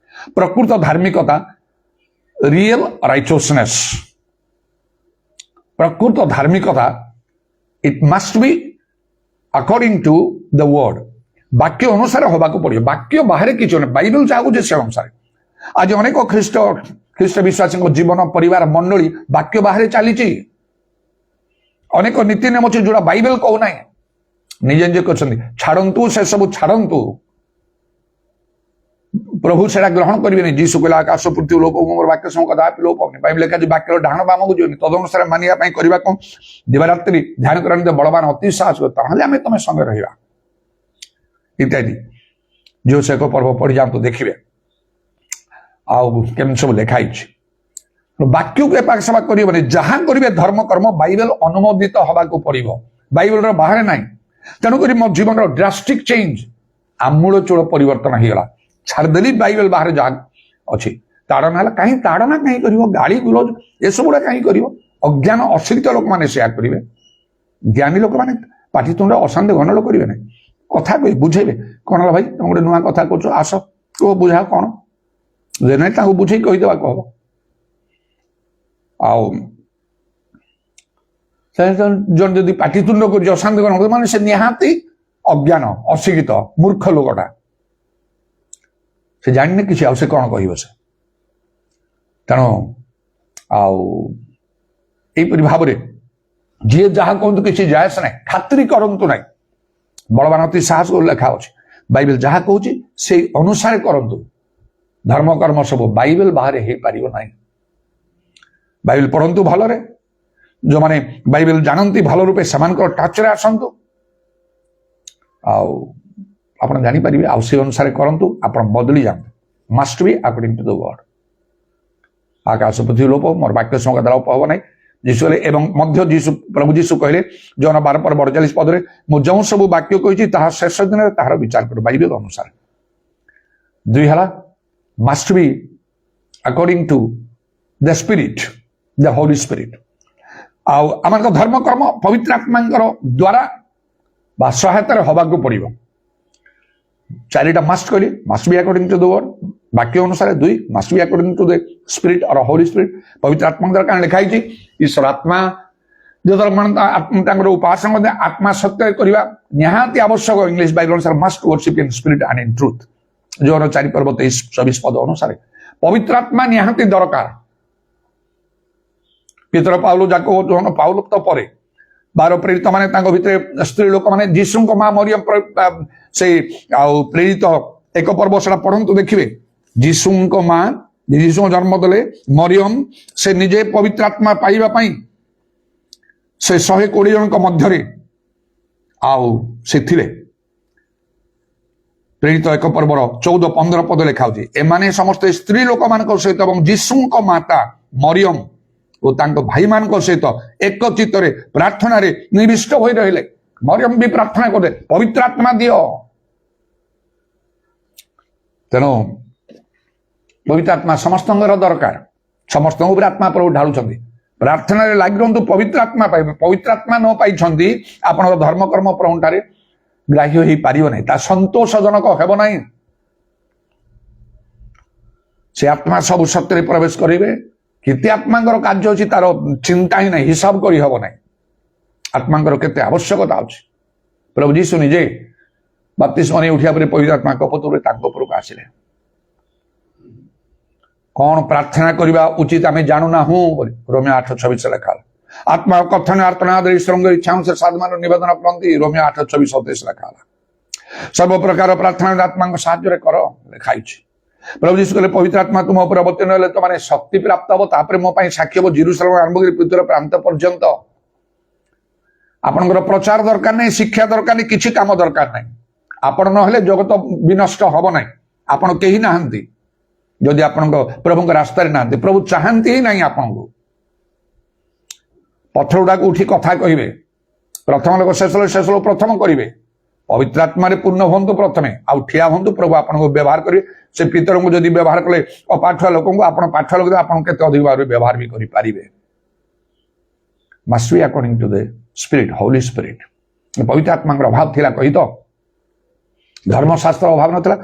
प्रकृत धार्मिकता रियल राइचियसनेस प्रकृत धार्मिकता it must be according to the word वाक्य अनुसार होगा पड़े वाक्य बाहर किसी ना बाइबल चाहूँ से अनुसार आज अनेक ख्रीष्ट विश्वासी जीवन परिवार मंडली वाक्य बाहर चली अनेक नीति नियम अच्छे जोड़ा बाइबल कहूना निजे निजे कहते छाड़ू से सब छाड़ू प्रभु से ग्रहण करेंगे जीशु कहला आकाश पृथ्वी लोप मोर वाक्य सम कदापि लोप होनी बाइबल लिखा वाक्य डाण बाम को जो तदनुसार मानिया करने को दिवारात्रि ध्यान करने बलवान अति साहस कर तुम संगे रहा इत्यादि जो से एक पर्व पढ़ी जातु देखिए आम सब लिखाई वाक्य को एपाक सेवा करेंगे जहाँ करेंगे धर्म कर्म बाइबल अनुमोदित हवा पड़ो बाइबल बाहर ना तेणुक मो जीवन ड्रास्टिक चेंज आमूल चूल परिवर्तन होगा छाड़देली बाइबल बाहर जहाँ अच्छी ताड़ना है कहीं ताड़ना कहीं कर गाड़ी गुलज ये सब गुड़ा कहीं कर अज्ञान अशिक्षित लोक मैंने सेया करेंगे ज्ञानी लोक मैंने पाटितुंड अशांति घन लोग करेंगे कथा कह बुझेबे कौन भाई तुम गोटे नुआ कथा कह आस कह बुझा कौन जे ना बुझे कहीदेवा कह जन जदि पाटितुंड कर अशांति घन माने से निहाती अज्ञान अशिक्षित मूर्ख लोकटा से जाने किसी आ कौन कह से तेणु आईपरी भाव जी जहाँ कहतु किसी जायस ना खातरी करतु ना बलवान अति साहस लिखा अच्छे बाइबल जहाँ कहूँ से अनुसार करतु धर्म कर्म सब बाइबल बाहर हो पार ना बाइबल पढ़ंतु भलरे जो माने बाइबल जानती भल रूपे से टचरे आसतु आप जापर आउ से अनुसार करतु आप बदली जातु must be according to the word आकाश पृथ्वी लोप मोर वाक्य संग लोप हम ना जीशु एवं मध्य जीशु प्रभु जीशु कहले जौन 12:42 पदरे मु जो सब वाक्य कही शेष दिन में तार विचार कर बाइबल अनुसार दुई है must be according to the spirit the Holi spirit आम धर्म कर्म पवित्र आत्मा द्वारा सहायतार हवा पड़ो चारिटा मस्ट कहली must be according to the word वाक्य अनुसार दुई must be according to the spirit और होली स्पिरिट पवित्र आत्मा द्वारा कौन लिखाई ईश्वर आत्मा जो उपासना आत्मा सत्य करवा निहाती आवश्यक इंग्लिश बाइबल अनुसार must worship in spirit and in truth जो 4:23-24 पद अनुसार पवित्र आत्मा निहाती दरकार पितर पाउल जाको पाउल तो परे 12 प्रेरित माने भितर स्त्री लोक मैंने जीशु माँ मरियम से प्रेरित एक पर्व से पढ़ंतु देखिए जीशु माँ जीशु जन्म देले मरियम से निजे पवित्र आत्मा पाइबा से 120 जन मध्य प्रेरित एक पर्वर 14-15 पद लिखा एमाने समस्त स्त्री लोक मान सहित जीशु माता मरियम और भाई मान सहित एक चित्त प्रार्थना निविष्ट हो रहे मरियम भी प्रार्थना करते पवित्र आत्मा दियो तेणु पवित्र आत्मा समस्त दरकार समस्त आत्मा प्रभु ढालुं प्रार्थना लगी रुहतु पवित्र आत्मा पाइबे पवित्र आत्मा न पाई आप धर्म कर्म प्रभु ठारे ग्राह्य हो पार ना संतोषजनक हेब ना से आत्मा सब सत्य प्रवेश करेंगे केते आत्मा कार्य अच्छी तार चिंता ही ना हिसाब कर हब ना आत्मा केते आवश्यकता अच्छी प्रभु जीशु निजे बपतिस्मा नहीं उठिया पवित्र आत्मा कपुर आसिले कौन प्रार्थना करने उचित आम जानूना हूँ रोमियो 8:26 लिखा आत्मा कथन आर्तनाद ईश्वर इच्छा से साधमान निवेदन करती रोमियो 8:27 लिखा सर्व प्रकार प्रार्थना आत्मा साहाय्य कर लिखाई प्रभु जीशु कहले पवित्र आत्मा तुम ऊपर अवतीर्ण हेले तो माने शक्ति प्राप्त हम तापर मो पई साक्षी हम जेरूशलेम आरंभ कर पृथ्वीर प्रांत पर्यंत आपनकर प्रचार दरकार नहीं शिक्षा दरकार नहीं किसी काम दरकार नहीं आपण न हेले जगत विनष्ट हब नहीं आपण केही नाहंती जदि आपण प्रभु रास्ता ना प्रभु चाहती ही नहीं आपन को पत्थर गुड़ा उठी कथा कहे प्रथम लोक शेष लोक प्रथम करेंगे पवित्र आत्मा पूर्ण हूँ प्रथमे आउ ठिया हूँ प्रभु आपको व्यवहार करेंगे से पितर को जदि व्यवहार कले अपाठुआ लोक पाठुआ लोक आप अधिक भाव व्यवहार भी करेंगे must be according to the spirit holy spirit पवित्र आत्मा अभाव थिला कही तो धर्मशास्त्र अभाव नाला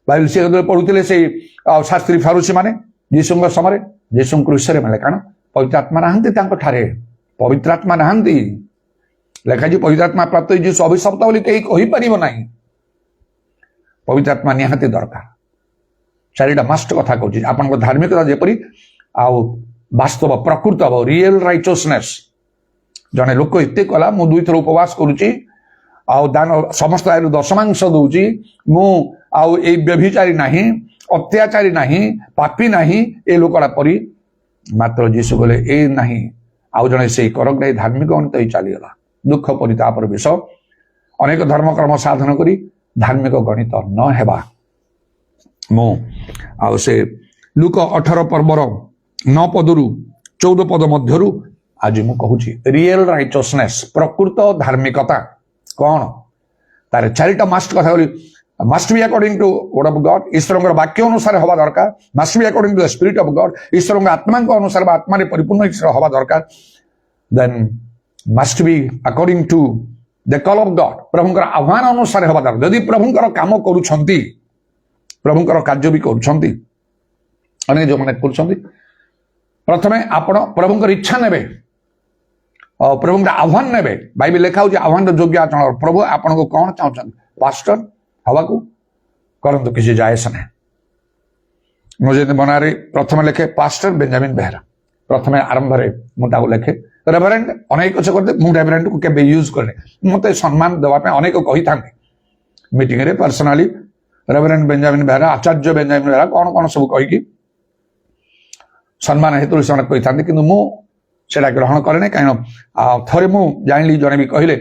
ବାଇବେଲ ସେ ଯେତେବେଳେ ପଢୁଥିଲେ ସେଇ ଶାସ୍ତ୍ରୀ ଫାରୁସି ମାନେ ଯୀଶୁଙ୍କ ସମୟରେ ଯୀଶୁଙ୍କୁ କ୍ରୁଶରେ ମିଳେ କାରଣ ପବିତ୍ର ଆତ୍ମା ନାହାନ୍ତି ତାଙ୍କଠାରେ ପବିତ୍ର ଆତ୍ମା ନାହାନ୍ତି ଲେଖାଛି ପବିତ୍ର ଆତ୍ମା ପ୍ରାପ୍ତ ଯୀଶୁ ଅଭିଶପ୍ତ ବୋଲି କେହି କହିପାରିବ ନାହିଁ ପବିତ୍ର ଆତ୍ମା ନିହାତି ଦରକାର ଚାରିଟା ମାଷ୍ଟ କଥା କହୁଛି ଆପଣଙ୍କ ଧାର୍ମିକତା ଯେପରି ଆଉ ବାସ୍ତବ ପ୍ରକୃତ ହବ ରିଏଲ ରାଇଚସନେସ୍ ଜଣେ ଲୋକ ଏତେ କଲା ମୁଁ 2 ଥର ଉପବାସ କରୁଛି ଆଉ ଦାନ ସମସ୍ତ ଆୟରୁ ଦଶମାଂଶ ଦଉଛି ମୁଁ ଆଉ ଏଇ ବ୍ୟଭିଚାରୀ ନାହିଁ ଅତ୍ୟାଚାରୀ ନାହିଁ ପାପୀ ନାହିଁ ଏ ଲୋକଟା ପରି ମାତ୍ର ଯୀଶୁ କହିଲେ ଏ ନାହିଁ ଆଉ ଜଣେ ସେଇ କରଗ୍ରାହୀ ଧାର୍ମିକ ଗଣିତ ହେଇ ଚାଲିଗଲା ଦୁଃଖ ପରି ତାପରେ ବିଷ ଅନେକ ଧର୍ମକର୍ମ ସାଧନ କରି ଧାର୍ମିକ ଗଣିତ ନ ହେବା ମୁଁ ଆଉ ସେ ଲୁକ 18 ପର୍ବର 9 ପଦରୁ 14 ପଦ ମଧ୍ୟରୁ ଆଜି ମୁଁ କହୁଛି ରିଏଲ ରାଇଚସନେସ୍ ପ୍ରକୃତ ଧାର୍ମିକତା କଣ ତାର ଚାରିଟା ମାଷ୍ଟ କଥା କହିଲି must be according to word of God ଈଶ୍ୱରଙ୍କର ବାକ୍ୟ ଅନୁସାରେ ହବା ଦରକାର must be according to the spirit of God ଈଶ୍ୱରଙ୍କ ଆତ୍ମାଙ୍କ ଅନୁସାରେ ବା ଆତ୍ମାରେ ପରିପୂର୍ଣ୍ଣ ହବା ଦରକାର then must be according to the call of God ପ୍ରଭୁଙ୍କର ଆହ୍ୱାନ ଅନୁସାରେ ହବା ଦରକାର ଯଦି ପ୍ରଭୁଙ୍କର କାମ କରୁଛନ୍ତି ପ୍ରଭୁଙ୍କର କାର୍ଯ୍ୟ ବି କରୁଛନ୍ତି ଅନେକ ଯେଉଁମାନେ କରୁଛନ୍ତି ପ୍ରଥମେ ଆପଣ ପ୍ରଭୁଙ୍କର ଇଚ୍ଛା ନେବେ ପ୍ରଭୁଙ୍କର ଆହ୍ୱାନ ନେବେ ବାଇବେଲ ଲେଖା ହଉଛି ଆହ୍ୱାନର ଯୋଗ୍ୟ ଆଚରଣ ପ୍ରଭୁ ଆପଣଙ୍କୁ କଣ ଚାହୁଁଛନ୍ତି ପାଷ୍ଟର ହବାକୁ କରନ୍ତୁ କିଛି ଯାଏସ ନାହିଁ ମୁଁ ଯେମିତି ବନାରେ ପ୍ରଥମେ ଲେଖେ ପାଷ୍ଟର ବେଞ୍ଜାମିନ ବେହେରା ପ୍ରଥମେ ଆରମ୍ଭରେ ମୁଁ ତାକୁ ଲେଖେ ରେଭରେଣ୍ଡ ଅନେକ କିଛି କରିଦେ ମୁଁ ରେଭରେଣ୍ଡକୁ କେବେ ୟୁଜ୍ କରେ ମୋତେ ସମ୍ମାନ ଦେବା ପାଇଁ ଅନେକ କହିଥାନ୍ତି ମିଟିଂରେ ପର୍ସନାଲି ରେଭରେଣ୍ଡ ବେଞ୍ଜାମିନ ବେହେରା ଆଚାର୍ଯ୍ୟ ବେଞ୍ଜାମିନ ବେହେରା କଣ କଣ ସବୁ କହିକି ସମ୍ମାନ ହେତୁ ସେମାନେ କହିଥାନ୍ତି କିନ୍ତୁ ମୁଁ ସେଟା ଗ୍ରହଣ କରେ ନାହିଁ କାରଣ ଥରେ ମୁଁ ଜାଣିଲି ଜଣେ ବି କହିଲେ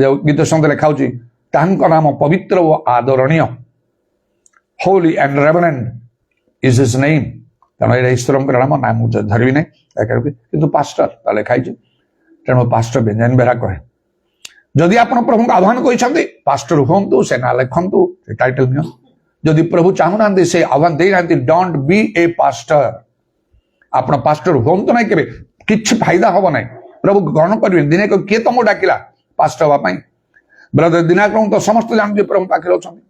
ଯୋଉ ଗୀତ ସନ୍ଧେ ଲେଖା ହଉଛି ତାଙ୍କ ନାମ ପବିତ୍ର ଓ ଆଦରଣୀୟ Holi and Reverend is his name ତେଣୁ ଏଇଟା ଈଶ୍ୱରଙ୍କର ନାମ ନା ମୁଁ ଧରିବି ନାହିଁ କିନ୍ତୁ ପାଷ୍ଟର ତା ଲେଖା ହେଇଛି ତେଣୁ ପାଷ୍ଟର ବେଞ୍ଜାମିନ ବେହେରା କହେ ଯଦି ଆପଣ ପ୍ରଭୁଙ୍କୁ ଆହ୍ୱାନ କରିଛନ୍ତି ପାଷ୍ଟର ହୁଅନ୍ତୁ ସେ ନା ଲେଖନ୍ତୁ ସେ ଟାଇଟଲ ନିଅନ୍ତୁ ଯଦି ପ୍ରଭୁ ଚାହୁଁନାହାନ୍ତି ସେ ଆହ୍ୱାନ ଦେଇନାହାନ୍ତି ଡୋଣ୍ଟ ବି ଏ ପାଷ୍ଟର ଆପଣ ପାଷ୍ଟର ହୁଅନ୍ତୁ ନାହିଁ କେବେ କିଛି ଫାଇଦା ହବ ନାହିଁ ପ୍ରଭୁ ଗ୍ରହଣ କରିବେନି ଦିନେ କିଏ ତମକୁ ଡାକିଲା ପାଷ୍ଟର ହବା ପାଇଁ ବ୍ରଦର ଦିନାକରଙ୍କୁ ତ ସମସ୍ତେ ଜାଣନ୍ତି ପ୍ରଭୁ ପାଖରେ ଅଛନ୍ତି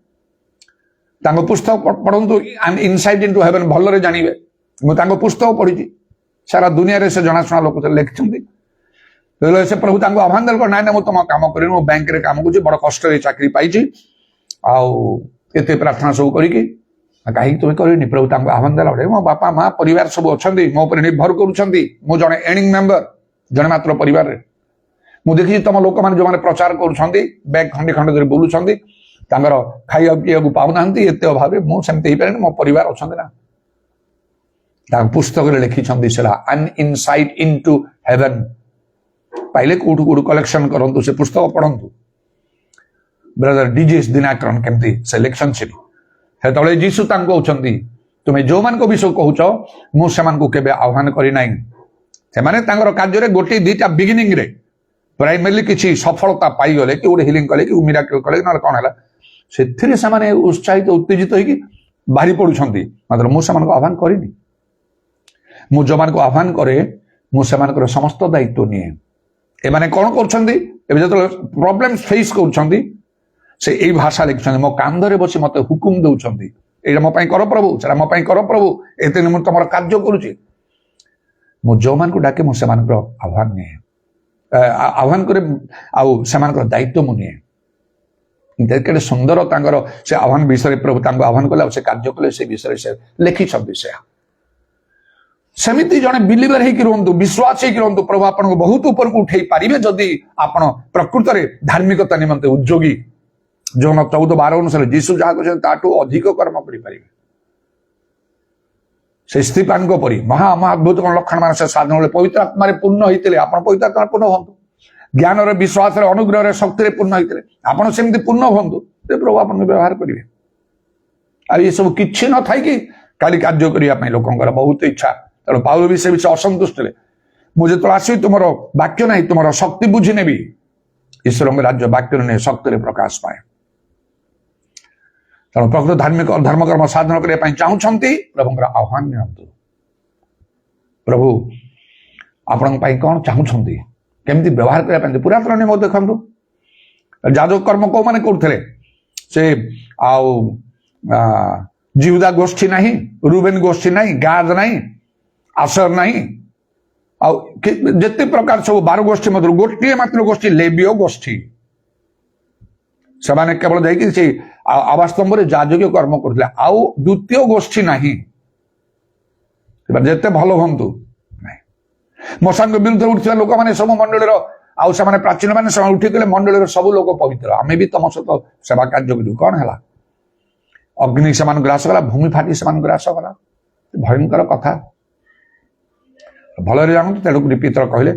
ତାଙ୍କ ପୁସ୍ତକ ପଢନ୍ତୁ ଇନସାଇଟ୍ ଇନଟୁ ହେଭେନ୍ ଭଲରେ ଜାଣିବେ ମୁଁ ତାଙ୍କ ପୁସ୍ତକ ପଢିଛି ସାରା ଦୁନିଆରେ ସେ ଜଣାଶୁଣା ଲୋକ ଲେଖିଛନ୍ତି ସେ ପ୍ରଭୁ ତାଙ୍କୁ ଆହ୍ୱାନ ଦେଲେ ନାଇଁ ନା ମୁଁ ତମ କାମ କରିନି ମୁଁ ବ୍ୟାଙ୍କରେ କାମ କରୁଛି ବଡ କଷ୍ଟରେ ଚାକିରି ପାଇଛି ଆଉ ଏତେ ପ୍ରାର୍ଥନା ସବୁ କରିକି କାହିଁକି ତୁମେ କରିନି ପ୍ରଭୁ ତାଙ୍କୁ ଆହ୍ୱାନ ଦେଲା ବେଳେ ମୋ ବାପା ମା ପରିବାର ସବୁ ଅଛନ୍ତି ମୋ ଉପରେ ନିର୍ଭର କରୁଛନ୍ତି ମୁଁ ଜଣେ ଏର୍ଣ୍ଣିଂ ମେମ୍ବର ଜଣେ ମାତ୍ର ପରିବାରରେ ମୁଁ ଦେଖିଛି ତମ ଲୋକମାନେ ଯୋଉମାନେ ପ୍ରଚାର କରୁଛନ୍ତି ବ୍ୟାଗ ଖଣ୍ଡେ ଖଣ୍ଡେ ଧରି ବୁଲୁଛନ୍ତି ତାଙ୍କର ଖାଇବାକୁ ପିଇବାକୁ ପାଉନାହାନ୍ତି ଏତେ ଅଭାବରେ ମୁଁ ସେମିତି ହେଇପାରେନି ମୋ ପରିବାର ଅଛନ୍ତି ନା ତାଙ୍କ ପୁସ୍ତକରେ ଲେଖିଛନ୍ତି ସେଟା ଆନ୍ ଇନସାଇଟ୍ ଇନଟୁ ହେଭେନ୍ ପାଇଲେ କୋଉଠୁ କୋଉଠୁ କଲେକ୍ସନ କରନ୍ତୁ ସେ ପୁସ୍ତକ ପଢନ୍ତୁ ବ୍ରଦର ଡିଜିଏସ୍ ଦିନାକରନ କେମିତି ସେ ଲେଖିଛନ୍ତି ସେଠି ସେତେବେଳେ ଯୀଶୁ ତାଙ୍କୁ କହୁଛନ୍ତି ତୁମେ ଯୋଉମାନଙ୍କ ବିଷୟ କହୁଛ ମୁଁ ସେମାନଙ୍କୁ କେବେ ଆହ୍ୱାନ କରିନାହିଁ ସେମାନେ ତାଙ୍କର କାର୍ଯ୍ୟରେ ଗୋଟିଏ ଦିଟା ବିଗିନିଂରେ ପ୍ରାଇମେରିଲି କିଛି ସଫଳତା ପାଇଗଲେ କି ଗୋଟେ ହିଲିଂ କଲେ କି ମିରାକଲ କଲେ ନହେଲେ କଣ ହେଲା ସେଥିରେ ସେମାନେ ଉତ୍ସାହିତ ଉତ୍ତେଜିତ ହେଇକି ବାହାରି ପଡୁଛନ୍ତି ମାତ୍ର ମୁଁ ସେମାନଙ୍କୁ ଆହ୍ୱାନ କରିନି ମୁଁ ଯୋଉମାନଙ୍କୁ ଆହ୍ୱାନ କରେ ମୁଁ ସେମାନଙ୍କର ସମସ୍ତ ଦାୟିତ୍ୱ ନିଏ ଏମାନେ କଣ କରୁଛନ୍ତି ଏବେ ଯେତେବେଳେ ପ୍ରୋବ୍ଲେମ ଫେସ୍ କରୁଛନ୍ତି ସେ ଏଇ ଭାଷା ଲେଖୁଛନ୍ତି ମୋ କାନ୍ଧରେ ବସି ମତେ ହୁକୁମ ଦଉଛନ୍ତି ଏଇଟା ମୋ ପାଇଁ କର ପ୍ରଭୁ ସେଟା ମୋ ପାଇଁ କର ପ୍ରଭୁ ଏତେ ମୁଁ ତମର କାର୍ଯ୍ୟ କରୁଛି ମୁଁ ଯୋଉମାନଙ୍କୁ ଡାକେ ମୁଁ ସେମାନଙ୍କର ଆହ୍ୱାନ ନିଏ ଆହ୍ୱାନ କରେ ଆଉ ସେମାନଙ୍କର ଦାୟିତ୍ୱ ମୁଁ ନିଏ କେତେ ସୁନ୍ଦର ତାଙ୍କର ସେ ଆହ୍ୱାନ ବିଷୟରେ ପ୍ରଭୁ ତାଙ୍କୁ ଆହ୍ୱାନ କଲେ ଆଉ ସେ କାର୍ଯ୍ୟ କଲେ ସେ ବିଷୟରେ ସେ ଲେଖିଛନ୍ତି ସେ ସେମିତି ଜଣେ ବିଲିଭର ହେଇକି ରୁହନ୍ତୁ ବିଶ୍ୱାସ ହେଇକି ରୁହନ୍ତୁ ପ୍ରଭୁ ଆପଣଙ୍କୁ ବହୁତ ଉପରକୁ ଉଠେଇ ପାରିବେ ଯଦି ଆପଣ ପ୍ରକୃତରେ ଧାର୍ମିକତା ନିମନ୍ତେ ଉଦ୍ଯୋଗୀ ଯୋଉନ 14:12 ଅନୁସାରେ ଯୀଶୁ ଯାହା କହିଛନ୍ତି ତାଠୁ ଅଧିକ କର୍ମ କରିପାରିବେ ସେ ସ୍ତ୍ରୀପାଙ୍କ ପରି ମହା ଅଦ୍ଭୁତ ଲକ୍ଷଣ ମାନ ସେ ସାଧନ ବେଳେ ପବିତ୍ର ଆତ୍ମାରେ ପୂର୍ଣ୍ଣ ହେଇଥିଲେ ଆପଣ ପବିତ୍ର ଆତ୍ମାରେ ପୂର୍ଣ୍ଣ ହୁଅନ୍ତୁ ଜ୍ଞାନରେ ବିଶ୍ୱାସରେ ଅନୁଗ୍ରହରେ ଶକ୍ତିରେ ପୂର୍ଣ୍ଣ ହେଇଥିଲେ ଆପଣ ସେମିତି ପୂର୍ଣ୍ଣ ହୁଅନ୍ତୁ ସେ ପ୍ରଭୁ ଆପଣଙ୍କୁ ବ୍ୟବହାର କରିବେ ଆଉ ଏସବୁ କିଛି ନଥାଇକି କାଲି କାର୍ଯ୍ୟ କରିବା ପାଇଁ ଲୋକଙ୍କର ବହୁତ ଇଚ୍ଛା ତେଣୁ ପାଉଲ ବି ସେ ବିଷୟ ଅସନ୍ତୁଷ୍ଟ ହେଲେ ମୁଁ ଯେତେବେଳେ ଆସିବି ତୁମର ବାକ୍ୟ ନାହିଁ ତୁମର ଶକ୍ତି ବୁଝି ନେବି ଈଶ୍ୱରଙ୍କ ରାଜ୍ୟ ବାକ୍ୟରେ ନେଇ ଶକ୍ତିରେ ପ୍ରକାଶ ପାଏ ତେଣୁ ପ୍ରକୃତ ଧର୍ମକର୍ମ ସାଧନ କରିବା ପାଇଁ ଚାହୁଁଛନ୍ତି ପ୍ରଭୁଙ୍କର ଆହ୍ୱାନ ନିଅନ୍ତୁ ପ୍ରଭୁ ଆପଣଙ୍କ ପାଇଁ କଣ ଚାହୁଁଛନ୍ତି କେମିତି ବ୍ୟବହାର କରିବା ପାଇଁ ପୁରାତନ ନିୟମ ଦେଖନ୍ତୁ ଯାଜକ କର୍ମ କୋଉମାନେ କରୁଥିଲେ ସେ ଆଉ जिहुदा गोष्ठी नहीं, रूबेन गोष्ठी नहीं, गाद नहीं, आसर नहीं, जिते प्रकार सब 12 गोष्ठी मध्य गोटे मात्र गोष्ठी लेबीय गोष्ठी से केवल जाकि आवास्तंभ याजकीय कर्म करते आउ द्वितीय गोष्ठी नहीं जिते भल हूँ मशा विरुद्ध उठा लोक मैंने सब मंडल आने प्राचीन मैंने उठिकले मंडल सब लोक पवित्र आम भी तुम सहित सेवा कार्य करूँ कौन है अग्नि से ग्रास कला भूमि फाटी से ग्रास कला भयंकर कथा भल जानते तेणुक पितर कहले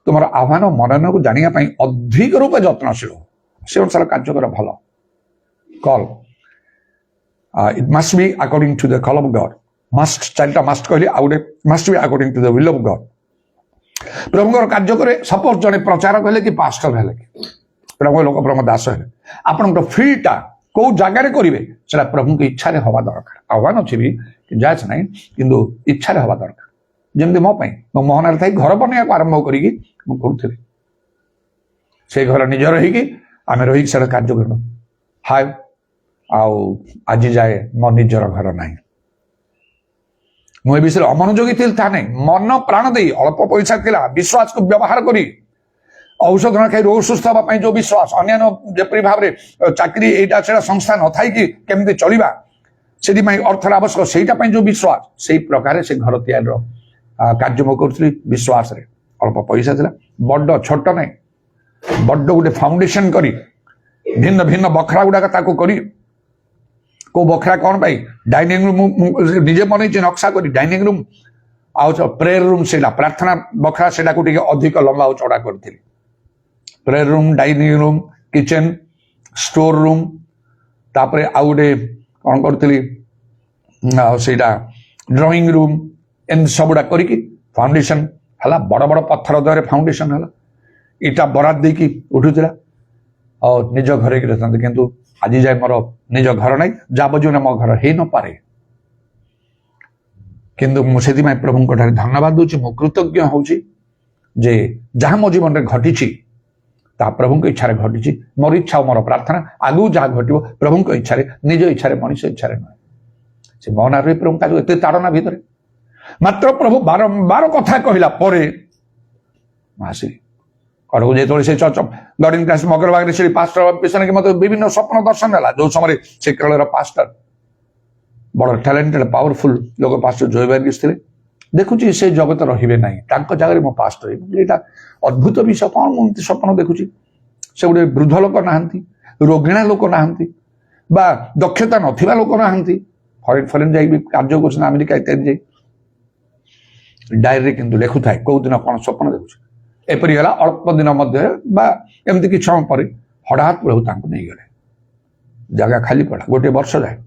तुम आह्वान मनन को जानापी अधिक रूपे यत्नशील से अनुसार कार्य कर भल कल it must be according to the call of God must चारिटा मस्ट कहली आउटे must be according to the will of God प्रभुଙ୍କର କାର୍ଯ୍ୟ करे सपोज जड़े प्रचारक हेले कि पास्टर हेले प्रभु लोक प्रभु दास हेले आपनकर फील्डटा को जगार करेंगे से प्रभु की इच्छा हवा दरकार आह्वान अच्छी भी जायज ना कि इच्छा हवा दरकार जमी मो मोहन थी घर बनवाक आरंभ करी करूँ से घर निजर होमें रही कार्य कर हाय आज जाए मो निजर घर ना मुझे विषय अमनोयोगी थी था नहीं मन प्राण दे अल्प पैसा थिला विश्वास को व्यवहार करी औषध न खाई रोग सुस्थ हाँपाई जो विश्वास अन्य जपरी भाव में चाकरी एटा से संस्था न थी कि केमती चलवा से अर्थर आवश्यक से जो विश्वास से प्रकार से घर तैयार कार्य मो करी विश्वास रे अल्प पैसा था बड़ छोट नहीं बड़ गोटे फाउंडेशन करी भिन्न भिन्न बखरा गुड़ाक करी को बखरा कौन पाई डाइनिंग रूम निजे बन नक्शा करी डाइनिंग रूम आउ प्रेयर रूम से प्रार्थना बखरा से अधिक लंबा और चौड़ा करी prayer room dining room kitchen store room तापरे आउ गोटे कौन करी ड्राइंग रूम एम सबुड़ा करी फाउंडेशन है बड़ बड़ पत्थर द्वारा फाउंडेशन है इटा बराद देकी उठूला और निज घर किंतु आज जाए मोर निज घर ना जाबजुन मो घर हो न पारे किंतु मुझे प्रभु धन्यवाद दूची मो कृतज्ञ हूँ जे जहाँ मो जीवन में घटी प्रभु की इच्छा घटी मोर इच्छा मोर प्रार्थना आगू जहाँ घट प्रभु की इच्छा निज इच्छा मनुष्य इच्छा नुहे से मोहन रही प्रभु का एत ताड़ना भितर मात्र प्रभु बारंबार कथा कहला आसिली अड़क जो से चर्च गॉर्डिंग क्लास मगरबाग से पास्टर विषय कि मतलब विभिन्न स्वप्न दर्शन है जो समय से केरल पास्टर बड़ टैलेंटेड पावरफुल लोग पास्टर जोय वर्गीस थे देखुची से जगत रे ना जगह मो पास्टर यहाँ अद्भुत विषय कौन मुझे स्वप्न देखुची से गोटे वृद्ध लोक ना रोगिणा लोक ना दक्षता नथिबा लोक ना फरेन फरेन जाइए कार्य कर अमेरिका इत्यादि जाए डायरी किंतु लिखु थाए कौ दिन कौन स्वप्न देखुची एपरी है अल्प दिन मध्य एमती कि समय पर हठात प्रभु नहीं गले जगह खाली पड़ा गोटे वर्ष जाए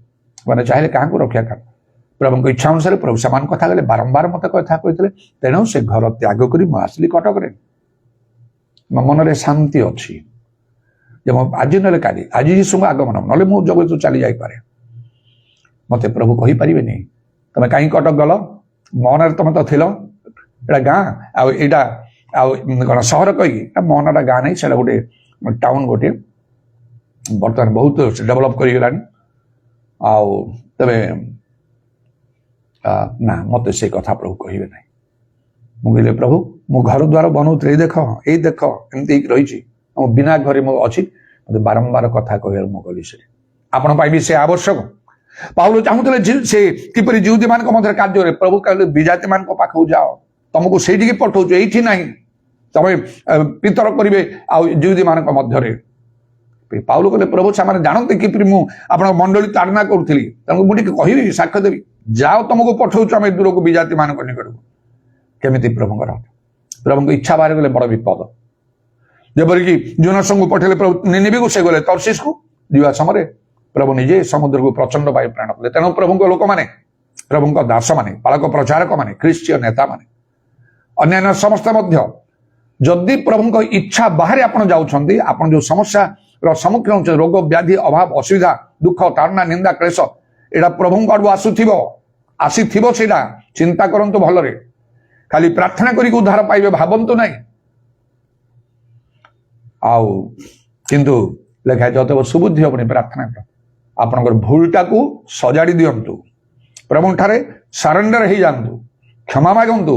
मैंने चाहिए क्या रक्षा कर प्रभु इच्छा अनुसार प्रभु सामान कथा गले बारंबार मत कथा कहते तेणु से घर त्याग करी आसली कटक मो मन में शांति अच्छी आज ना का आज यीशु आगमन ना मु जगत चली जापे मत प्रभु कहीपर तुम कहीं कटक गल मन तुम तो थिल गाँ आईटा कौन सहर कही मोहना गाँ नहीं से गोटे टाउन गोटे बर्तमान बहुत डेभलप कर तबे ना मत से कथा प्रभु कहे ना मुझे प्रभु मो घर द्वार बनाऊे देख ये देख एमती रही बिना घर मो अच्छी मतलब बारंबार कथा कह मो कली से आपण भी से आवश्यक पाउल चाहूले से किपर जिहुदी मान मध्य कार्य प्रभु कहले विजाति मान पाखक जाओ तुमको से पठाऊ ये ना तमें पितर करेंगे जिहुदी मान मध्य पाउल कहले प्रभु से जानते कि मुझे मंडली ताड़ना करूली मुझे कहि साक्ष्य देवी जाओ तुमको पठाऊ आम दूर को विजाति मान निकट को केमी प्रभु की इच्छा बाहर गले बड़ विपद जपरिकी जोनास को पठेले प्रभु निनिबे को से गले तर्शीस को जीवा समय प्रभु निजे समुद्र को प्रचंड वायु प्राण कले तेणु प्रभु लोक मैंने प्रभु दास माने पालक प्रचारक माने ख्रीष्टीय नेता माने अन्य समस्त जदि प्रभु इच्छा बाहर आपन जाउछंती आपन जो समस्या सम्मुखीन होते रोग व्याधि अभाव असुविधा दुख ताड़ना निंदा क्लेश एटा प्रभु आड़ू आसीथिबो सेटा चिंता करंतु भलरे खाली प्रार्थना करी उद्धार पाइबे भाबंतु नहीं आउ किंतु लेखा जत सुबुद्धि हेनी प्रार्थना कर आपणकर भूलटा को सजाड़ी दिंतु प्रभु ठारे सरेंडर हो जातु क्षमा मागंतु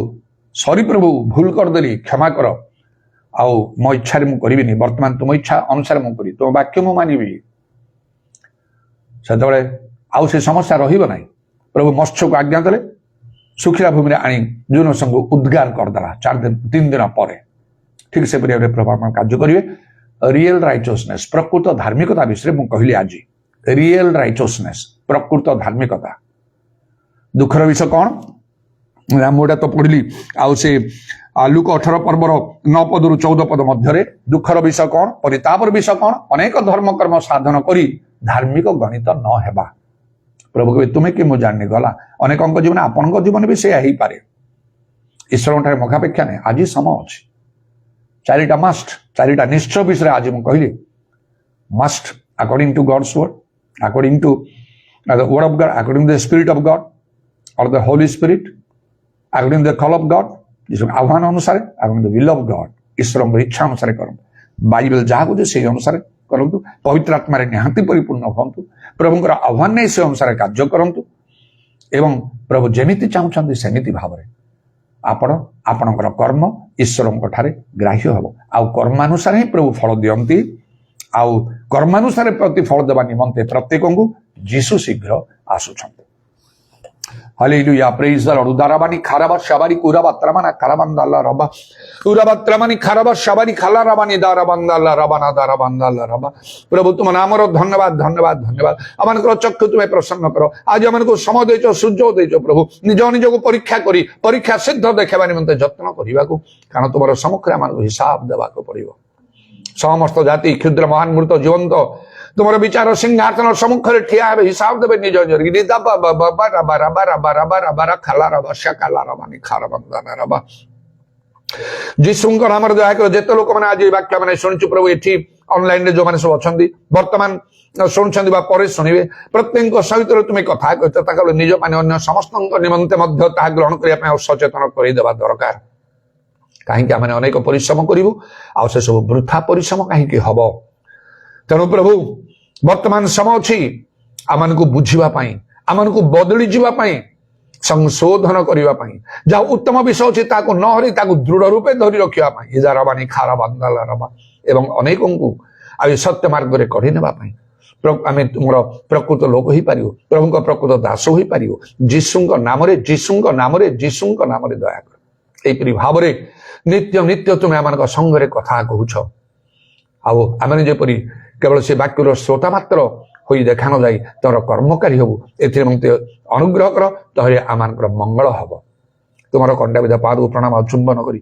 सॉरी प्रभु भूल करदेली क्षमा कर आउ मो इच्छा मुझे करी बर्तमान तुम इच्छा अनुसार मुझे करी तुम वाक्य मु मानवि से आउ से समस्या रही प्रभु मत्स्य को आज्ञा देले सुखिला भूमि आनी जून संग उद्गार करदेला 3 दिन पर ठीक से परिवार प्रभु आप कार्य करेंगे रियल राइचसनेस प्रकृत धार्मिकता विषय मुझे कहली आज रियल राइचसनेस प्रकृत धार्मिकता दुखर विषय कौन मुझे तो पढ़ी आउ से लुक 18 पर्वर 9 पद रु 14 पद मध्य दुखर विषय कौन परितापर विषय कौन अनेक धर्म कर्म साधन करी धार्मिक गणित न हेबा प्रभु कहे तुम्हें कि मुझे जाननी गला अनेक जीवन आपण जीवन भी से पारे ईश्वर ठारे मुखापेक्षा नहीं आज समय अच्छी 4टा मस्ट 4टा निश्चय विषय आज मुझे कहली must according to God's word according to the word of God according to the spirit of God और the Holi Spirit according to the call of God आह्वान अनुसार according to the will of God ईश्वर इच्छा अनुसार करूँ Bible जहाँ को से अनुसार करूँ पवित्र आत्मा निहांति परिपूर्ण हूँ प्रभुंर आह्वान नहीं से अनुसार कार्य करूँ एवं प्रभु जमीती चाहते सेमिति भाव आपणकर कर्म ईश्वर ठारे ग्राह्य हम आउ कर्मानुसार ही प्रभु फल दियंती आउ कर्मानुसार प्रतिफल देवा निमंते प्रत्येक को जीशु शीघ्र आसुछंती हालेलुया प्रेज द लॉर्ड उदाराबानी खाराबा शाबारी कुराबात्रामाना काराबांदाला रबा उराबात्रामानी खाराबा शाबारी खाला रबानी दाराबांदाला रबाना दाराबांदाला रबा प्रभु तुम नामर धन्यवाद धन्यवाद धन्यवाद आमनकर चक्षु तुम्हें प्रसन्न करो आज आमनको समय देचो सूर्य देचो प्रभु निज निज को परीक्षा करी परीक्षा सिद्ध देखाबा निमंते यत्न करिबाकू कारण तुमर सम्मुखे आमनको हिसाब देबाको पड़िबो समस्त जाति क्षुद्र महान मृत जीवंत तुम विचार सिंहासन सम्मुखें ठिया हे हिसाब देवे निज निज जीशुंकर नाम दयाकर जिते लोक मैंने आज वाक्य मैंने शुणु प्रभु ये ऑनलाइन जो मैंने सब अच्छा बर्तमान शुणुंट पर शुणे प्रत्येक सहित तुम्हें कथा कहते निज मान अन्य समस्त निमंते ग्रहण करने सचेतन करदेवा दरकार कहीं आम अनेक परिश्रम करूँ आ से सब वृथा परिश्रम कहीं हम तेणु प्रभु वर्तमान समय अच्छी आम को बुझापी आम को बदली जावाई संशोधन करने जहाँ उत्तम विषय अच्छी न हरी दृढ़ रूपे धरी रखापी इजाराबानी खारा बांदाला रबा एवं अनेकों को आ सत्य मार्ग में कढ़ी नापी आम तुम प्रकृत लोक हो पार प्रभु प्रकृत दास हो पार जीशुंक नाम दया कर यहीपरि भाव नित्य नित्य तुम्हें आम संगे कथा कहूछ आम जपरी केवल से वाक्यर श्रोता मात्र हो देखा न जाए तुम कर्मकारी हबू एमते अनुग्रह कर तहरे आम मंगल हम तुम कंडा विधा पाद प्रणाम चुंबन कर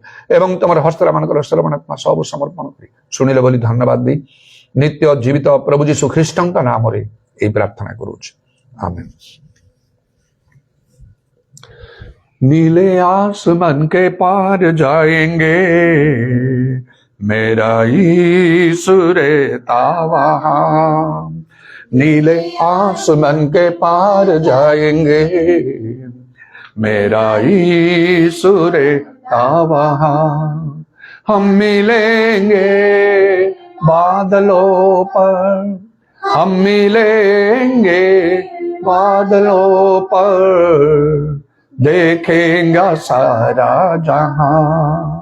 तुम हस्तरा मान श्रवणात्मा सब समर्पण कर शुणिले बोली धन्यवाद दी नित्य जीवित प्रभु जीशु ख्रीष्ट नाम ये प्रार्थना करुच आमेन। नीले आसमान के पार जाएंगे मेरा यीशु रहता वहाँ नीले आसमान के पार जाएंगे मेरा यीशु रहता वहाँ हम मिलेंगे बादलों पर हम मिलेंगे बादलों पर देखेंगे सारा जहां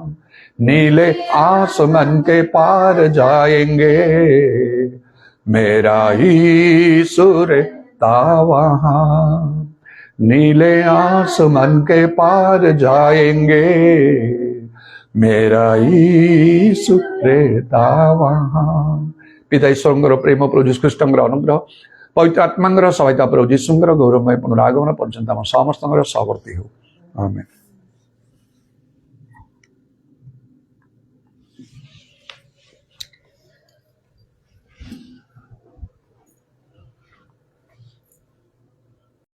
नीले आसमान के पार जाएंगे मेरा यीशु रहता वहाँ नीले आसमान के पार जाएंगे मेरा यीशु रहता वहाँ। पिता ईश्वर प्रेम प्रभु जीशु ख्रीष्ट अनुग्रह पवित्र आत्मा सहायता प्रभु जीशुंकर गौरवमय पुनरागमन पर्यंत आम समस्त सहवर्ती हो आमेन।